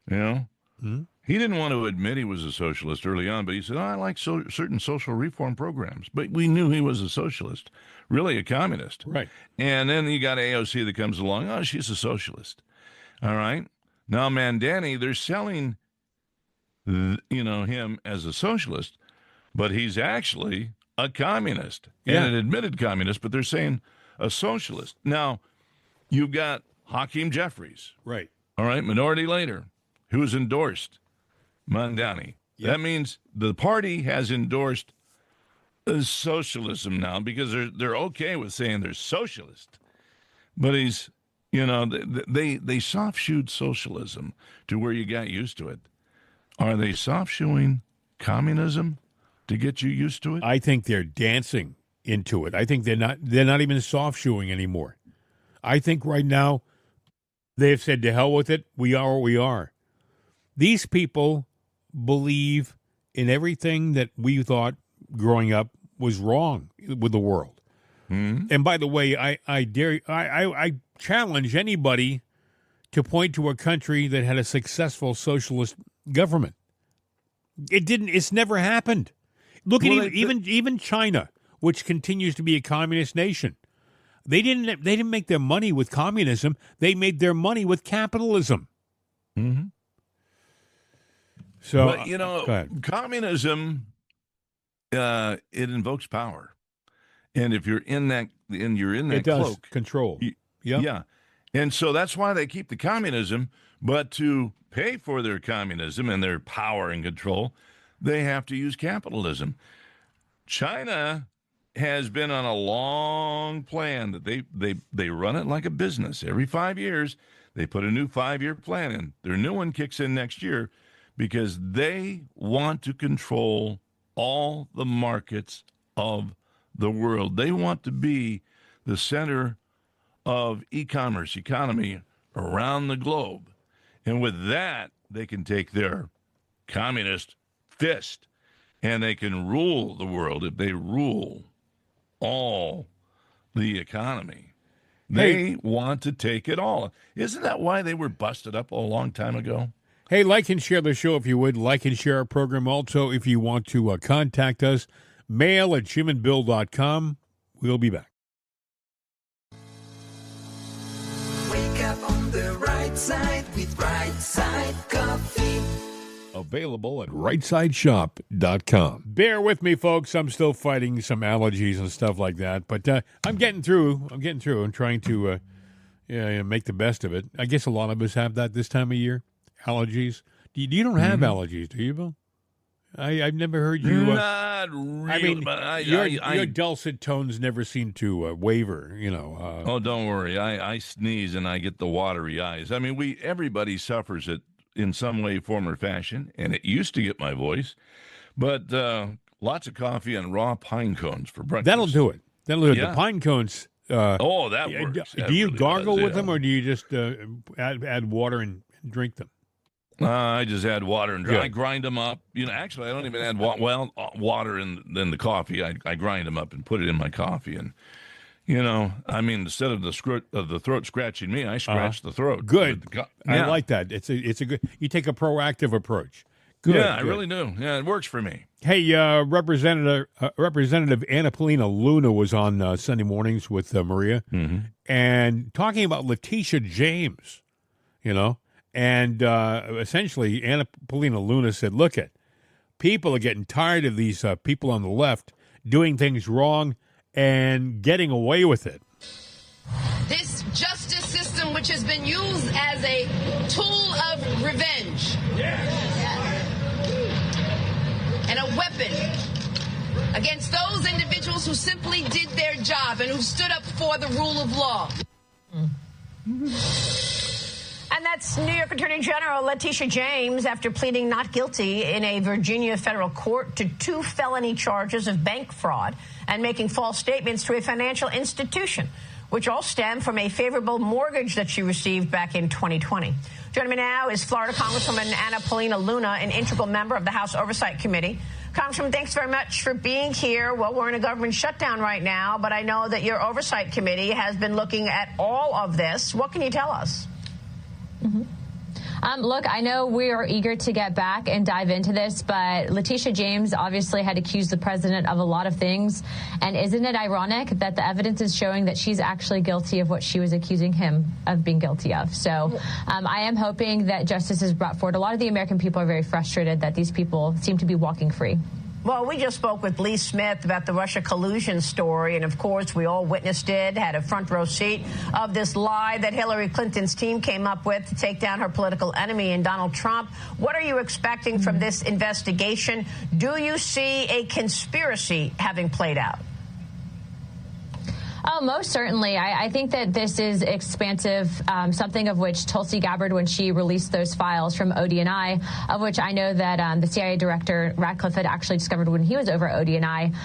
He didn't want to admit he was a socialist early on, but he said, I like certain social reform programs. But we knew he was a socialist, really a communist. Right. And then you got AOC that comes along. Oh, she's a socialist. All right. Now, Mandani, they're selling, him as a socialist, but he's actually a communist and an admitted communist, but they're saying a socialist. Now, you've got Hakeem Jeffries. Right. All right, minority leader, who's endorsed Mandani. Yep. That means the party has endorsed socialism now because they're okay with saying they're socialist. But he's, they soft-shoed socialism to where you got used to it. Are they soft-shoeing communism to get you used to it? I think they're dancing into it. I think they're not even soft-shoeing anymore. I think right now they've said, to hell with it, we are what we are. These people believe in everything that we thought growing up was wrong with the world. Mm-hmm. And by the way, I challenge anybody to point to a country that had a successful socialist government. It's never happened. Look at even China, which continues to be a communist nation. They didn't make their money with communism. They made their money with capitalism. Mm-hmm. So, but communism, it invokes power, and if you're in that, it does cloak, control. Yeah, and so that's why they keep the communism. But to pay for their communism and their power and control, they have to use capitalism. China has been on a long plan that they run it like a business. Every 5 years, they put a new 5-year plan in. Their new one kicks in next year because they want to control all the markets of the world. They want to be the center of e-commerce economy around the globe. And with that, they can take their communist fist and they can rule the world if they rule all the economy. They want to take it all. Isn't that why they were busted up a long time ago? Hey, like and share the show if you would. Like and share our program. Also, if you want to contact us, mail at jimandbill.com. We'll be back. Wake up on the right side with Right Side Coffee. Available at rightsideshop.com. Bear with me, folks. I'm still fighting some allergies and stuff like that, but I'm getting through. I'm trying to make the best of it. I guess a lot of us have that this time of year. Allergies. You don't have allergies, do you, Bill? I've never heard you. Not really. I mean, but your dulcet tones never seem to waver. Oh, don't worry. I sneeze and I get the watery eyes. I mean, everybody suffers it in some way, form, or fashion, and it used to get my voice. But lots of coffee and raw pine cones for breakfast. That'll do it. Yeah. The pine cones. That works. Do you gargle with them, or do you just add water and drink them? I just add water and Good. I grind them up. Actually, I don't even add water in the coffee. I grind them up and put it in my coffee, and You know, I mean, instead of the throat scratching me, I scratch the throat. Good. Yeah. I like that. It's a good. You take a proactive approach. Good. Yeah, I good. really do. Yeah, it works for me. Hey, Representative Anna Paulina Luna was on Sunday mornings with Maria, and talking about Letitia James. You know, and essentially Anna Paulina Luna said, "Look it, people are getting tired of these people on the left doing things wrong and getting away with it." This justice system, which has been used as a tool of revenge and a weapon against those individuals who simply did their job and who stood up for the rule of law. And that's New York Attorney General Letitia James after pleading not guilty in a Virginia federal court to 2 felony charges of bank fraud and making false statements to a financial institution, which all stem from a favorable mortgage that she received back in 2020. Joining me now is Florida Congresswoman Anna Paulina Luna, an integral member of the House Oversight Committee. Congresswoman, thanks very much for being here. Well, we're in a government shutdown right now, but I know that your Oversight Committee has been looking at all of this. What can you tell us? Look, I know we are eager to get back and dive into this, but Letitia James obviously had accused the president of a lot of things. And isn't it ironic that the evidence is showing that she's actually guilty of what she was accusing him of being guilty of? So I am hoping that justice is brought forward. A lot of the American people are very frustrated that these people seem to be walking free. Well, we just spoke with Lee Smith about the Russia collusion story, and of course, we all witnessed it, had a front row seat of this lie that Hillary Clinton's team came up with to take down her political enemy in Donald Trump. What are you expecting from this investigation? Do you see a conspiracy having played out? Oh, most certainly. I think that this is expansive, something of which Tulsi Gabbard, when she released those files from ODNI, of which I know that the CIA director Radcliffe had actually discovered when he was over at ODNI.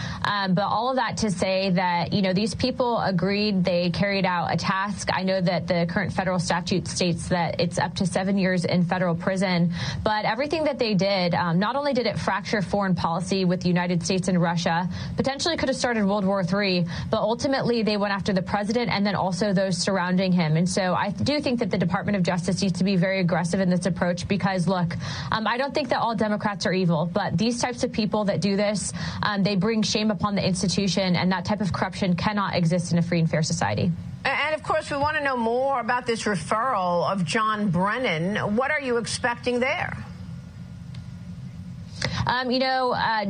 But all of that to say that, you know, these people agreed, they carried out a task. I know that the current federal statute states that it's up to 7 years in federal prison. But everything that they did, not only did it fracture foreign policy with the United States and Russia, potentially could have started World War III, but ultimately they went after the president and then also those surrounding him. And so I do think that the Department of Justice needs to be very aggressive in this approach because, look, I don't think that all Democrats are evil, but these types of people that do this, they bring shame upon the institution, and that type of corruption cannot exist in a free and fair society. And, of course, we want to know more about this referral of John Brennan. What are you expecting there?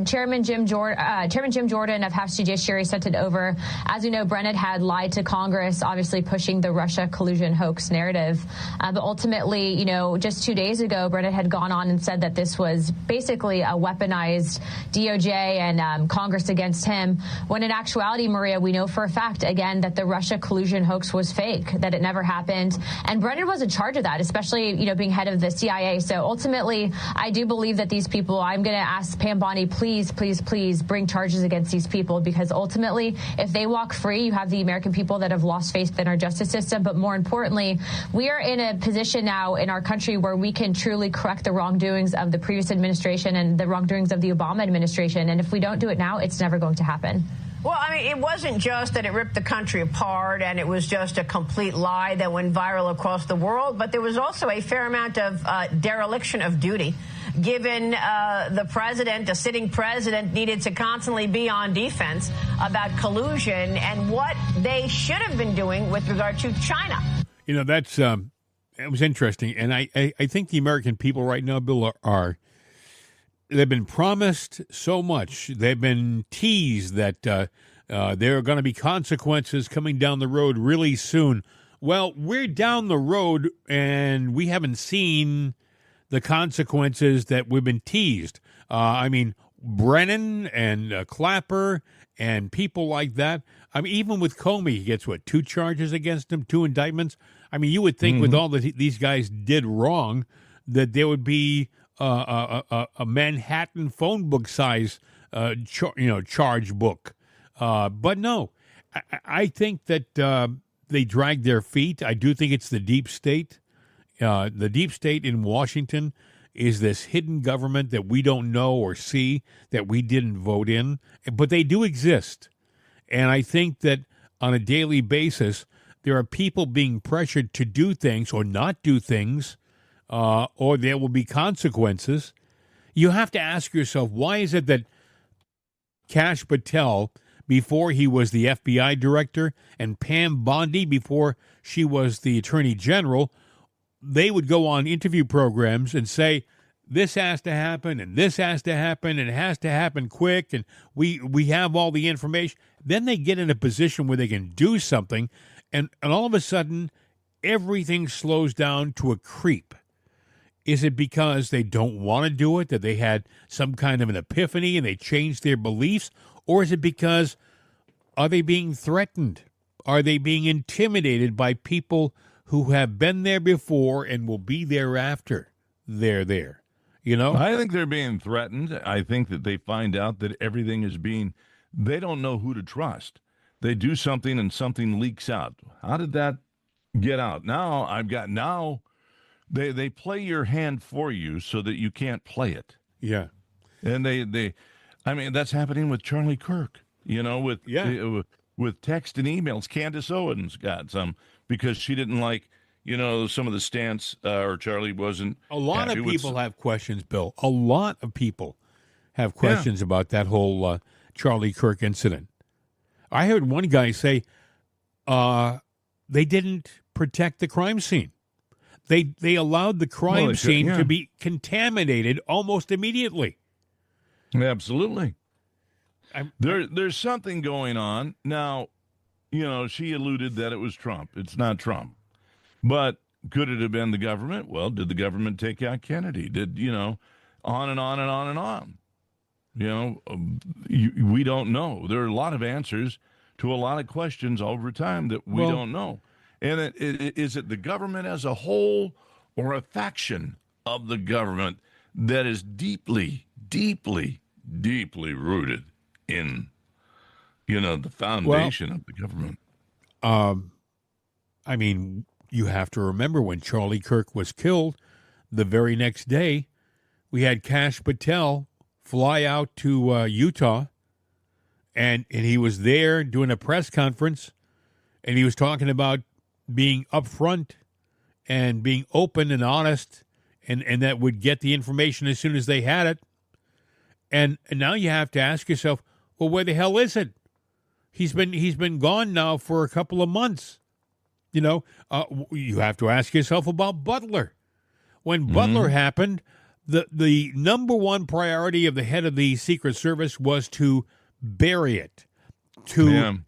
Chairman Jim Jordan of House Judiciary sent it over. As you know, Brennan had lied to Congress, obviously pushing the Russia collusion hoax narrative. But ultimately, you know, just 2 days ago, Brennan had gone on and said that this was basically a weaponized DOJ and Congress against him, when in actuality, Maria, we know for a fact, again, that the Russia collusion hoax was fake, that it never happened. And Brennan was in charge of that, especially, you know, being head of the CIA. So ultimately, I do believe that these people, I'm going to ask Pam Bondi, please, please, please bring charges against these people, because ultimately, if they walk free, you have the American people that have lost faith in our justice system. But more importantly, we are in a position now in our country where we can truly correct the wrongdoings of the previous administration and the wrongdoings of the Obama administration. And if we don't do it now, it's never going to happen. Well, I mean, it wasn't just that it ripped the country apart and it was just a complete lie that went viral across the world, but there was also a fair amount of dereliction of duty, given the president, the sitting president, needed to constantly be on defense about collusion and what they should have been doing with regard to China. You know, that's it was interesting. And I think the American people right now, Bill, they've been promised so much. They've been teased that there are going to be consequences coming down the road really soon. Well, we're down the road and we haven't seen the consequences that we've been teased. I mean, Brennan and Clapper and people like that. I mean, even with Comey, he gets, 2 charges against him, 2 indictments. I mean, you would think with all that these guys did wrong that there would be a Manhattan phone book size, charge book. But no, I think that they drag their feet. I do think it's the deep state. The deep state in Washington is this hidden government that we don't know or see, that we didn't vote in, but they do exist. And I think that on a daily basis. There are people being pressured to do things or not do things, or there will be consequences. You have to ask yourself, why is it that Kash Patel, before he was the FBI director, and Pam Bondi, before she was the attorney general, they would go on interview programs and say, this has to happen, and this has to happen, and it has to happen quick, and we have all the information. Then they get in a position where they can do something, and all of a sudden, everything slows down to a creep. Is it because they don't want to do it, that they had some kind of an epiphany and they changed their beliefs? Or is it because, are they being threatened? Are they being intimidated by people who have been there before and will be there after they're there? You know? I think they're being threatened. I think that they find out that everything is they don't know who to trust. They do something and something leaks out. How did that get out? Now they play your hand for you so that you can't play it. Yeah. And I mean, that's happening with Charlie Kirk, with text and emails. Candace Owens got some because she didn't like, some of the stance, or Charlie wasn't. A lot of people have questions, Bill. A lot of people have questions about that whole Charlie Kirk incident. I heard one guy say they didn't protect the crime scene. They allowed the crime scene to be contaminated almost immediately. Absolutely. There's something going on. Now, she alluded that it was Trump. It's not Trump. But could it have been the government? Well, did the government take out Kennedy? Did, on and on and on and on. We don't know. There are a lot of answers to a lot of questions over time that we don't know. And is it the government as a whole or a faction of the government that is deeply, deeply, deeply rooted in, the foundation of the government? I mean, you have to remember when Charlie Kirk was killed, the very next day, we had Kash Patel fly out to Utah, and he was there doing a press conference, and he was talking about being upfront and being open and honest, and that would get the information as soon as they had it. And now you have to ask yourself, well, where the hell is it? He's been gone now for a couple of months. You have to ask yourself about Butler. When Butler happened, the number one priority of the head of the Secret Service was to bury it, to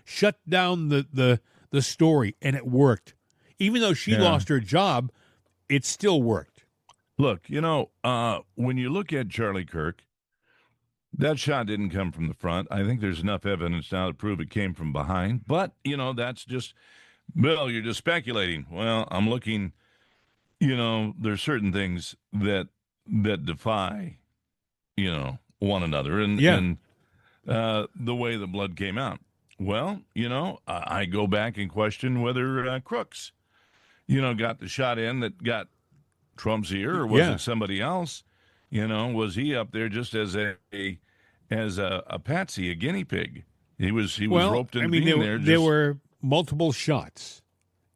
shut down the story, and it worked. Even though she lost her job, it still worked. Look, when you look at Charlie Kirk, that shot didn't come from the front. I think there's enough evidence now to prove it came from behind. But, that's just, Bill, you're just speculating. Well, I'm looking, there's certain things that defy, one another and the way the blood came out. Well, I go back and question whether Crooks, got the shot in that got Trump's ear, or was it somebody else? Was he up there just as a patsy, a guinea pig? He was roped into being there. There were multiple shots,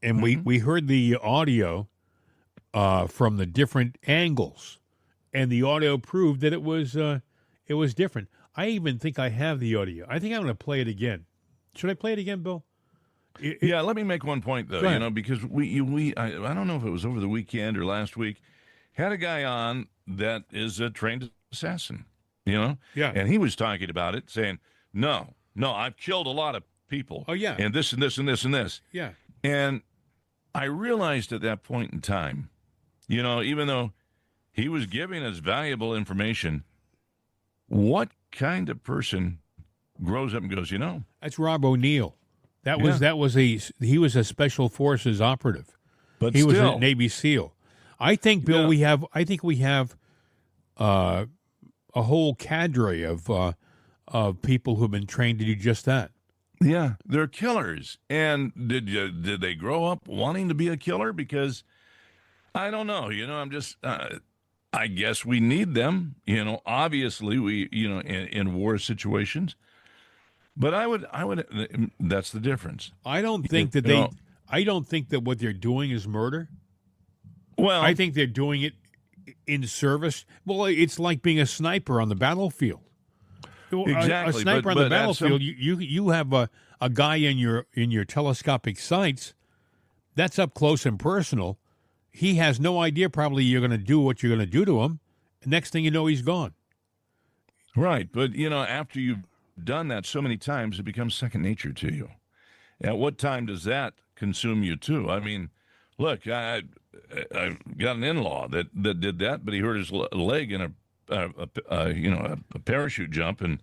and we heard the audio from the different angles, and the audio proved that it was different. I even think I have the audio. I think I'm going to play it again. Should I play it again, Bill? Yeah, let me make one point, though, because I don't know if it was over the weekend or last week, had a guy on that is a trained assassin, Yeah. And he was talking about it, saying, no, I've killed a lot of people. Oh, yeah. And this and this and this and this. Yeah. And I realized at that point in time, even though he was giving us valuable information, what kind of person grows up and goes, That's Rob O'Neill. He was a Special Forces operative. But he still, was a Navy SEAL. I think, Bill, we have a whole cadre of people who've been trained to do just that. Yeah, they're killers. And did they grow up wanting to be a killer? Because I don't know. I'm just. I guess we need them. Obviously we. In war situations. But I would. That's the difference. I don't think that I don't think that what they're doing is murder. Well, I think they're doing it in service. Well, it's like being a sniper on the battlefield. Exactly. A sniper but on the battlefield, you have a guy in your telescopic sights. That's up close and personal. He has no idea probably you're going to do what you're going to do to him. Next thing you know, he's gone. Right. But, after you've done that so many times, it becomes second nature to you. At what time does that consume you, too? I mean, look, I got an in-law that did that, but he hurt his leg in a parachute jump and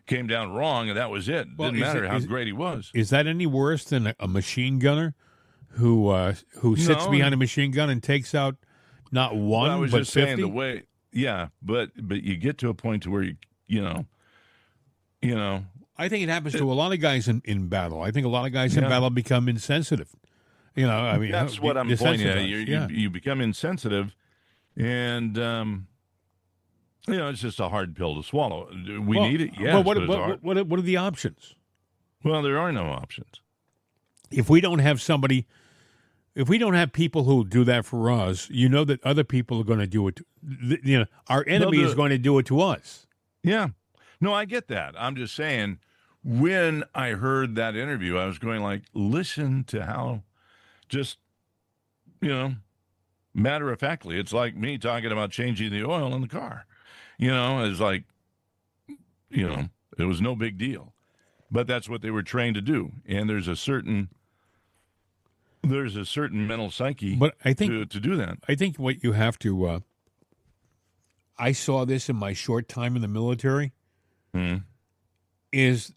came down wrong, and that was it. Well, Didn't matter how great he was. Is that any worse than a machine gunner who sits behind a machine gun and takes out not one, I was but just 50? saying the way, yeah, but you get to a point to where you know. I think it happens to a lot of guys in battle. I think a lot of guys in battle become insensitive. I mean, that's what I'm pointing at. You become insensitive, and it's just a hard pill to swallow. We need it, yes. What but it's hard. what are the options? Well, there are no options. If we don't have people who do that for us, that other people are going to do it. Our enemy is going to do it to us. Yeah. No, I get that. I'm just saying, when I heard that interview, I was going like, listen to how just, matter-of-factly, it's like me talking about changing the oil in the car. It's like, it was no big deal. But that's what they were trained to do. And there's a certain mental psyche to do that. I think what you have to I saw this in my short time in the military, is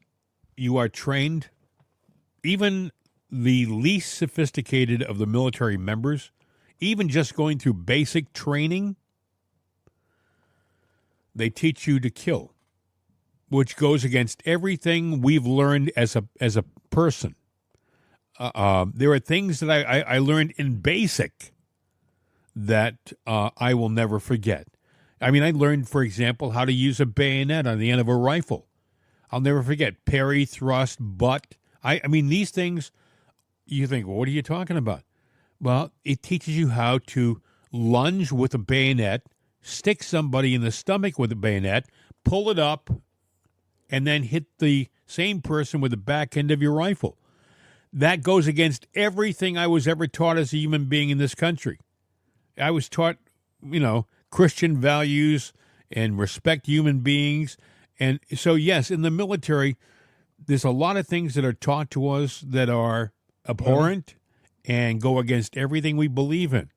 you are trained, even the least sophisticated of the military members, even just going through basic training, they teach you to kill, which goes against everything we've learned as a person. There are things that I learned in basic that I will never forget. I mean, I learned, for example, how to use a bayonet on the end of a rifle. I'll never forget parry, thrust, butt. I mean, these things, you think, well, what are you talking about? Well, it teaches you how to lunge with a bayonet, stick somebody in the stomach with a bayonet, pull it up, and then hit the same person with the back end of your rifle. That goes against everything I was ever taught as a human being in this country. I was taught, Christian values and respect human beings. And so, yes, in the military, there's a lot of things that are taught to us that are abhorrent and go against everything we believe in.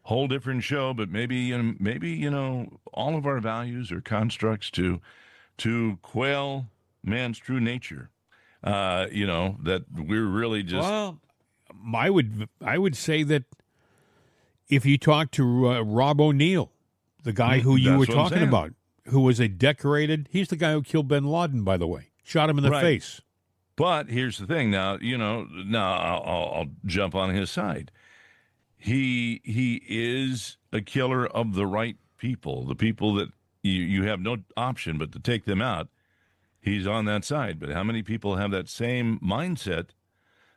Whole different show, but maybe all of our values are constructs to quail man's true nature. That we're really just. Well, I would say that if you talk to Rob O'Neill, the guy who you were talking about, who was he's the guy who killed bin Laden, by the way, shot him in the face. But here's the thing. Now, I'll jump on his side. He is a killer of the right people, the people that you have no option but to take them out. He's on that side. But how many people have that same mindset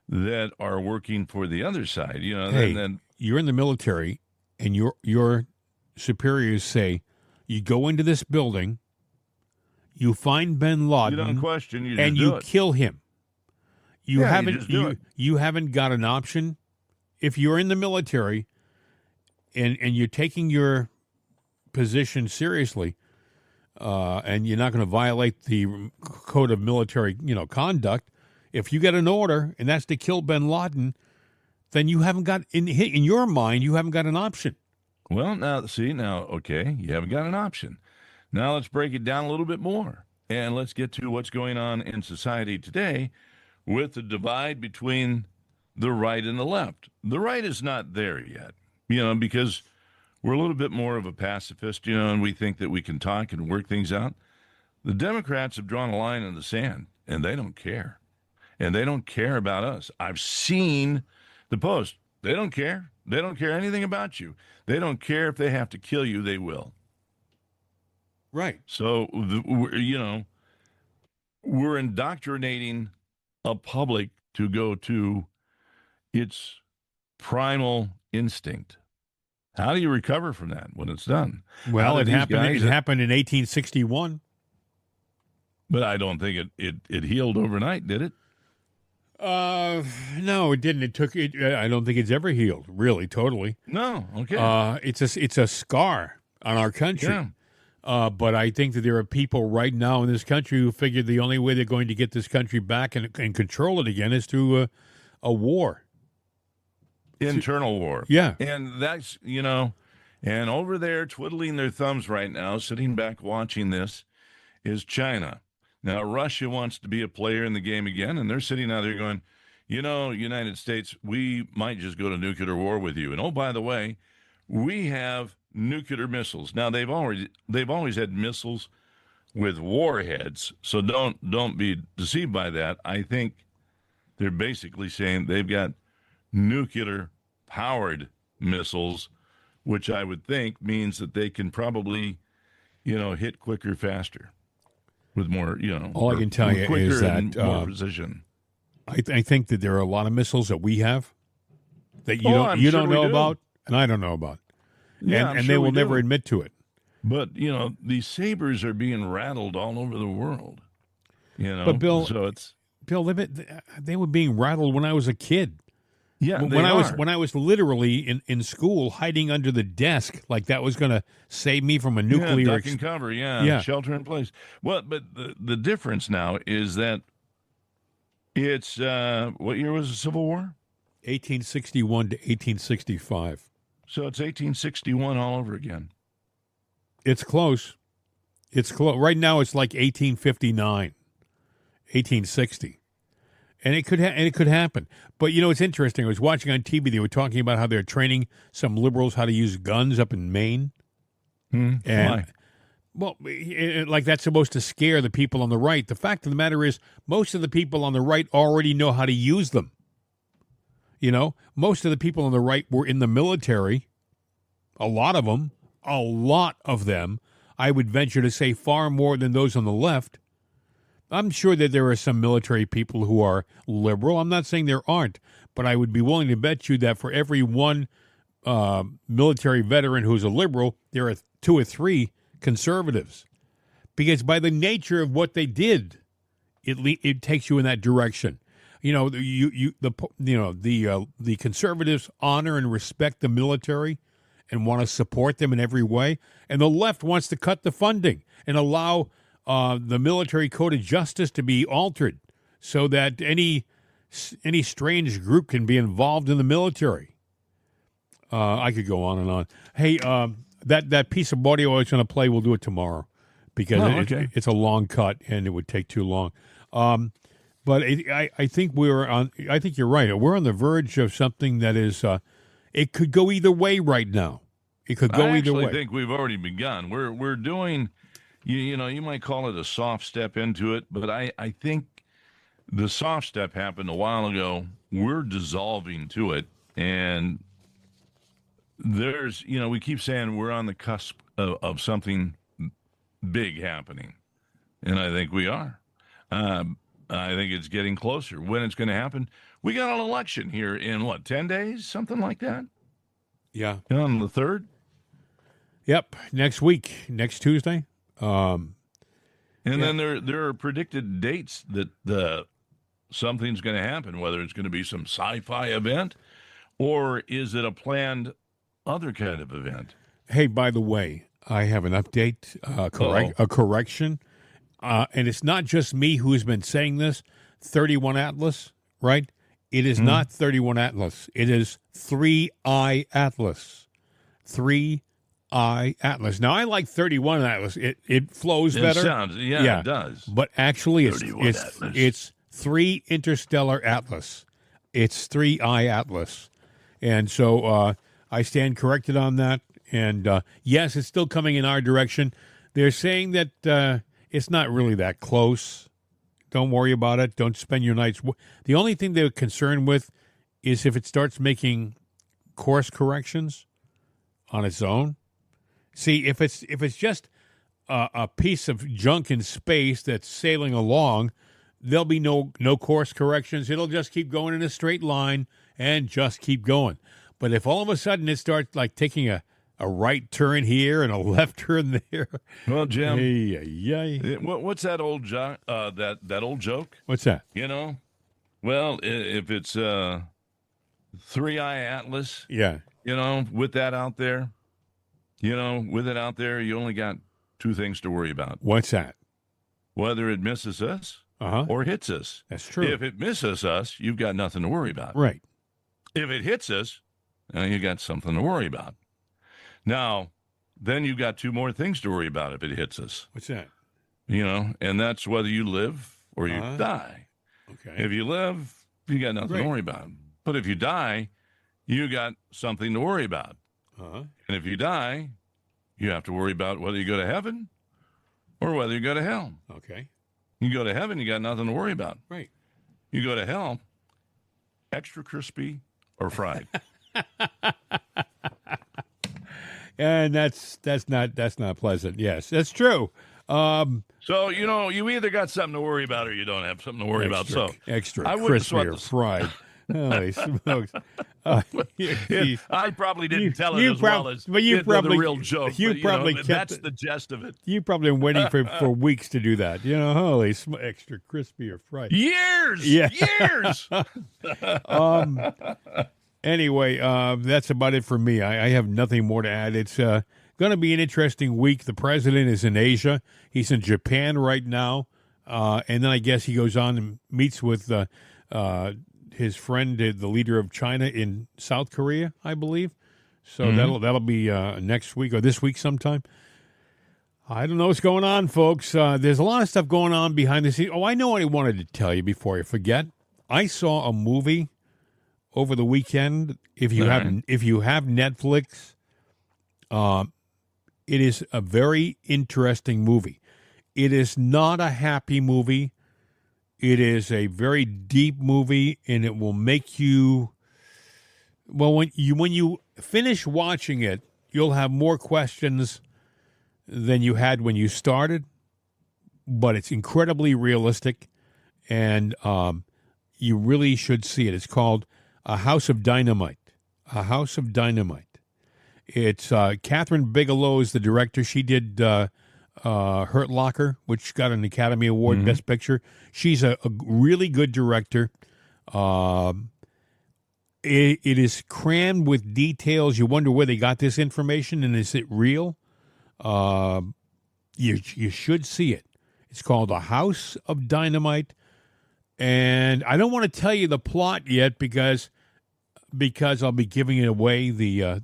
that are working for the other side? Hey, you're in the military, and your superiors say, you go into this building, you find bin Laden, you don't question, and you kill him. You haven't got an option. If you're in the military and you're taking your position seriously, and you're not going to violate the code of military, conduct, if you get an order and that's to kill bin Laden, then you haven't got in your mind, you haven't got an option. Well, okay, you haven't got an option. Now let's break it down a little bit more, and let's get to what's going on in society today with the divide between the right and the left. The right is not there yet, because we're a little bit more of a pacifist, and we think that we can talk and work things out. The Democrats have drawn a line in the sand, and they don't care. And they don't care about us. I've seen the post. They don't care. They don't care anything about you. They don't care if they have to kill you, they will. Right. So, we're indoctrinating a public to go to its primal instinct. How do you recover from that when it's done? Well, it happened. It happened in 1861. But I don't think it healed overnight, did it? No, it didn't. It took it. I don't think it's ever healed, really, totally. No, okay. It's a scar on our country. Yeah. But I think that there are people right now in this country who figure the only way they're going to get this country back and control it again is through a war. Internal war. Yeah. And that's, and over there twiddling their thumbs right now, sitting back watching this, is China. Now, Russia wants to be a player in the game again, and they're sitting out there going, United States, we might just go to nuclear war with you. And, oh, by the way, we have nuclear missiles. Now, they've always had missiles with warheads, so don't be deceived by that. I think they're basically saying they've got nuclear-powered missiles, which I would think means that they can probably, hit quicker, faster. With more, all I can tell you is that more precision. I think that there are a lot of missiles that we have that you don't know about, and I don't know about, and they will never admit to it. But these sabers are being rattled all over the world. But Bill, they were being rattled when I was a kid. Yeah, when I was literally in school hiding under the desk, like that was going to save me from a nuclear duck and cover, shelter in place. Well, but the difference now is that it's what year was the Civil War? 1861 to 1865. So it's 1861 all over again. It's close. It's close. Right now it's like 1859, 1860. And it could happen. But, it's interesting. I was watching on TV. They were talking about how they're training some liberals how to use guns up in Maine. And why? Well, like that's supposed to scare the people on the right. The fact of the matter is most of the people on the right already know how to use them. Most of the people on the right were in the military. A lot of them. I would venture to say far more than those on the left. I'm sure that there are some military people who are liberal. I'm not saying there aren't, but I would be willing to bet you that for every one military veteran who's a liberal, there are 2 or 3 conservatives. Because by the nature of what they did, it takes you in that direction. The conservatives honor and respect the military and want to support them in every way, and the left wants to cut the funding and allow the military code of justice to be altered so that any strange group can be involved in the military. I could go on and on. Hey, that piece of audio I was going to play, we'll do it tomorrow because it's a long cut and it would take too long. But I think I think you're right. We're on the verge of something that is. It could go either way right now. It could go either way. I think we've already begun. We're doing. You might call it a soft step into it, but I think the soft step happened a while ago. We're dissolving to it, and there's, we keep saying we're on the cusp of something big happening, and I think we are. I think it's getting closer. When it's going to happen, we got an election here in 10 days, something like that? Yeah. On the 3rd? Yep, next week, next Tuesday. And then there are predicted dates that something's going to happen, whether it's going to be some sci-fi event or is it a planned other kind of event. Hey, by the way, I have an update, a correction. And it's not just me who's been saying this. 31 Atlas, right? It is not 31 Atlas. It is 3I Atlas. 3I Atlas. Now, I like 31 Atlas. It flows better. It does. But actually, it's 3 Interstellar Atlas. It's 3I Atlas. And so I stand corrected on that. And yes, it's still coming in our direction. They're saying that it's not really that close. Don't worry about it. Don't spend your nights. The only thing they're concerned with is if it starts making course corrections on its own. See, if it's just a piece of junk in space that's sailing along, there'll be no course corrections. It'll just keep going in a straight line and just keep going. But if all of a sudden it starts like taking a right turn here and a left turn there, well, Jim, what's that old that old joke? What's that? You know, well, if it's Three-Eye Atlas, yeah, you know, with that out there, you only got two things to worry about. What's that? Whether it misses us or hits us. That's true. If it misses us, you've got nothing to worry about. Right. If it hits us, you got something to worry about. Now, then you've got two more things to worry about if it hits us. What's that? You know, and that's whether you live or you die. Okay. If you live, you got nothing to worry about. But if you die, you got something to worry about. And if you die, you have to worry about whether you go to heaven or whether you go to hell. Okay. You go to heaven, you got nothing to worry about. Right. You go to hell, extra crispy or fried. And that's not pleasant. Yes, that's true. So, you know, you either got something to worry about or you don't have something to worry about. So extra I wouldn't crispy sweat or fried. Holy smokes! I probably didn't tell it as well as but you probably the real joke. You but, probably know, kept that's the gist of it. You probably been waiting for weeks to do that. You know, holy extra crispy or fried. Years. Anyway, that's about it for me. I have nothing more to add. It's going to be an interesting week. The president is in Asia. He's in Japan right now. And then I guess he goes on and meets with his friend, the leader of China in South Korea, I believe. So that'll be next week or this week sometime. I don't know what's going on, folks. There's a lot of stuff going on behind the scenes. Oh, I know what I wanted to tell you before I forget. I saw a movie over the weekend. If you have Netflix, it is a very interesting movie. It is not a happy movie. It is a very deep movie, and it will make you. Well, when you finish watching it, you'll have more questions than you had when you started. But it's incredibly realistic, and you really should see it. It's called A House of Dynamite. A House of Dynamite. It's Catherine Bigelow is the director. She did Hurt Locker, which got an Academy Award Best Picture. She's a really good director. It is crammed with details. You wonder where they got this information, and is it real? You should see it. It's called A House of Dynamite, and I don't want to tell you the plot yet because I'll be giving it away. The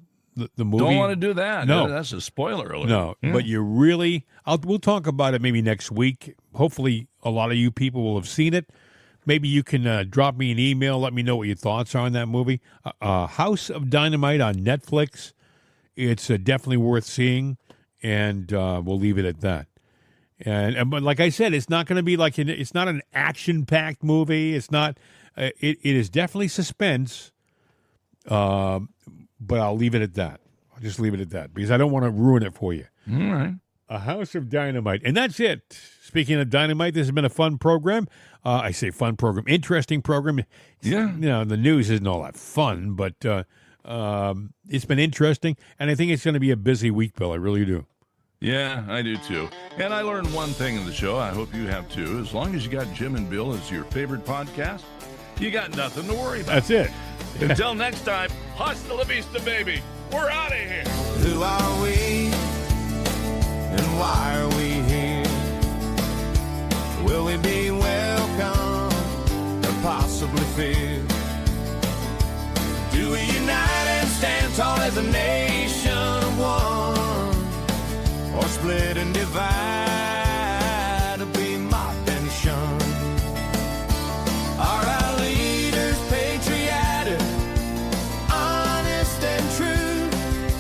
movie. Don't want to do that. No, that's a spoiler alert. No, but you really. We'll talk about it maybe next week. Hopefully, a lot of you people will have seen it. Maybe you can drop me an email. Let me know what your thoughts are on that movie. House of Dynamite on Netflix. It's definitely worth seeing, and we'll leave it at that. But like I said, it's not going to be like it's not an action-packed movie. It's not. It is definitely suspense. But I'll leave it at that. I'll just leave it at that because I don't want to ruin it for you. All right. A House of Dynamite. And that's it. Speaking of dynamite, this has been a fun program. I say fun program, interesting program. Yeah. You know, the news isn't all that fun, but it's been interesting. And I think it's going to be a busy week, Bill. I really do. Yeah, I do too. And I learned one thing in the show. I hope you have too. As long as you got Jim and Bill as your favorite podcast, you got nothing to worry about. That's it. Until next time, hasta la vista, baby. We're out of here. Who are we? And why are we here? Will we be welcome or possibly feared? Do we unite and stand tall as a nation of one? Or split and divide to be mocked and shunned? Are our leaders patriotic, honest and true?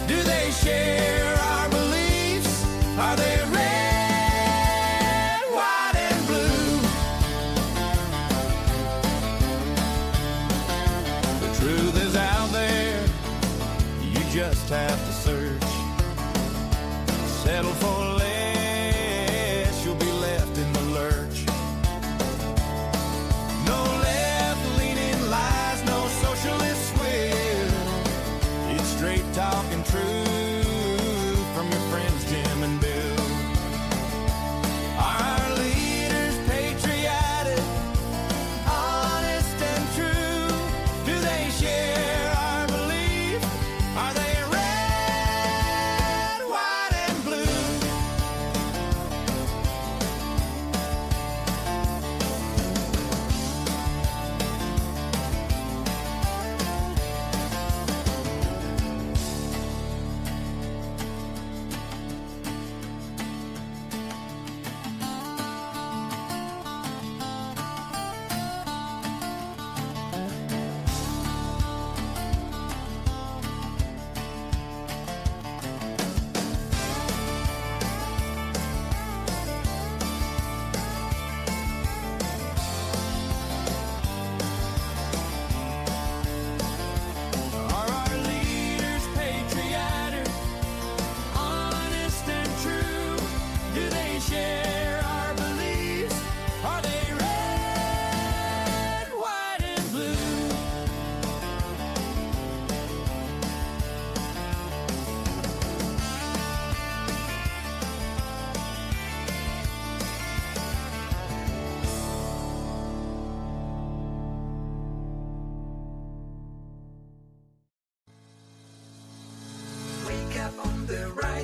Do they share our beliefs? Are they red, white, and blue? The truth is out there, you just have to search. Settle for less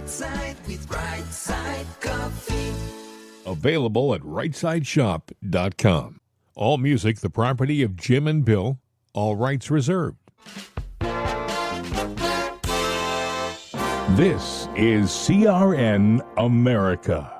Side with Right Side Coffee. Available at rightsideshop.com. All music the property of Jim and Bill. All rights reserved. This is CRN America.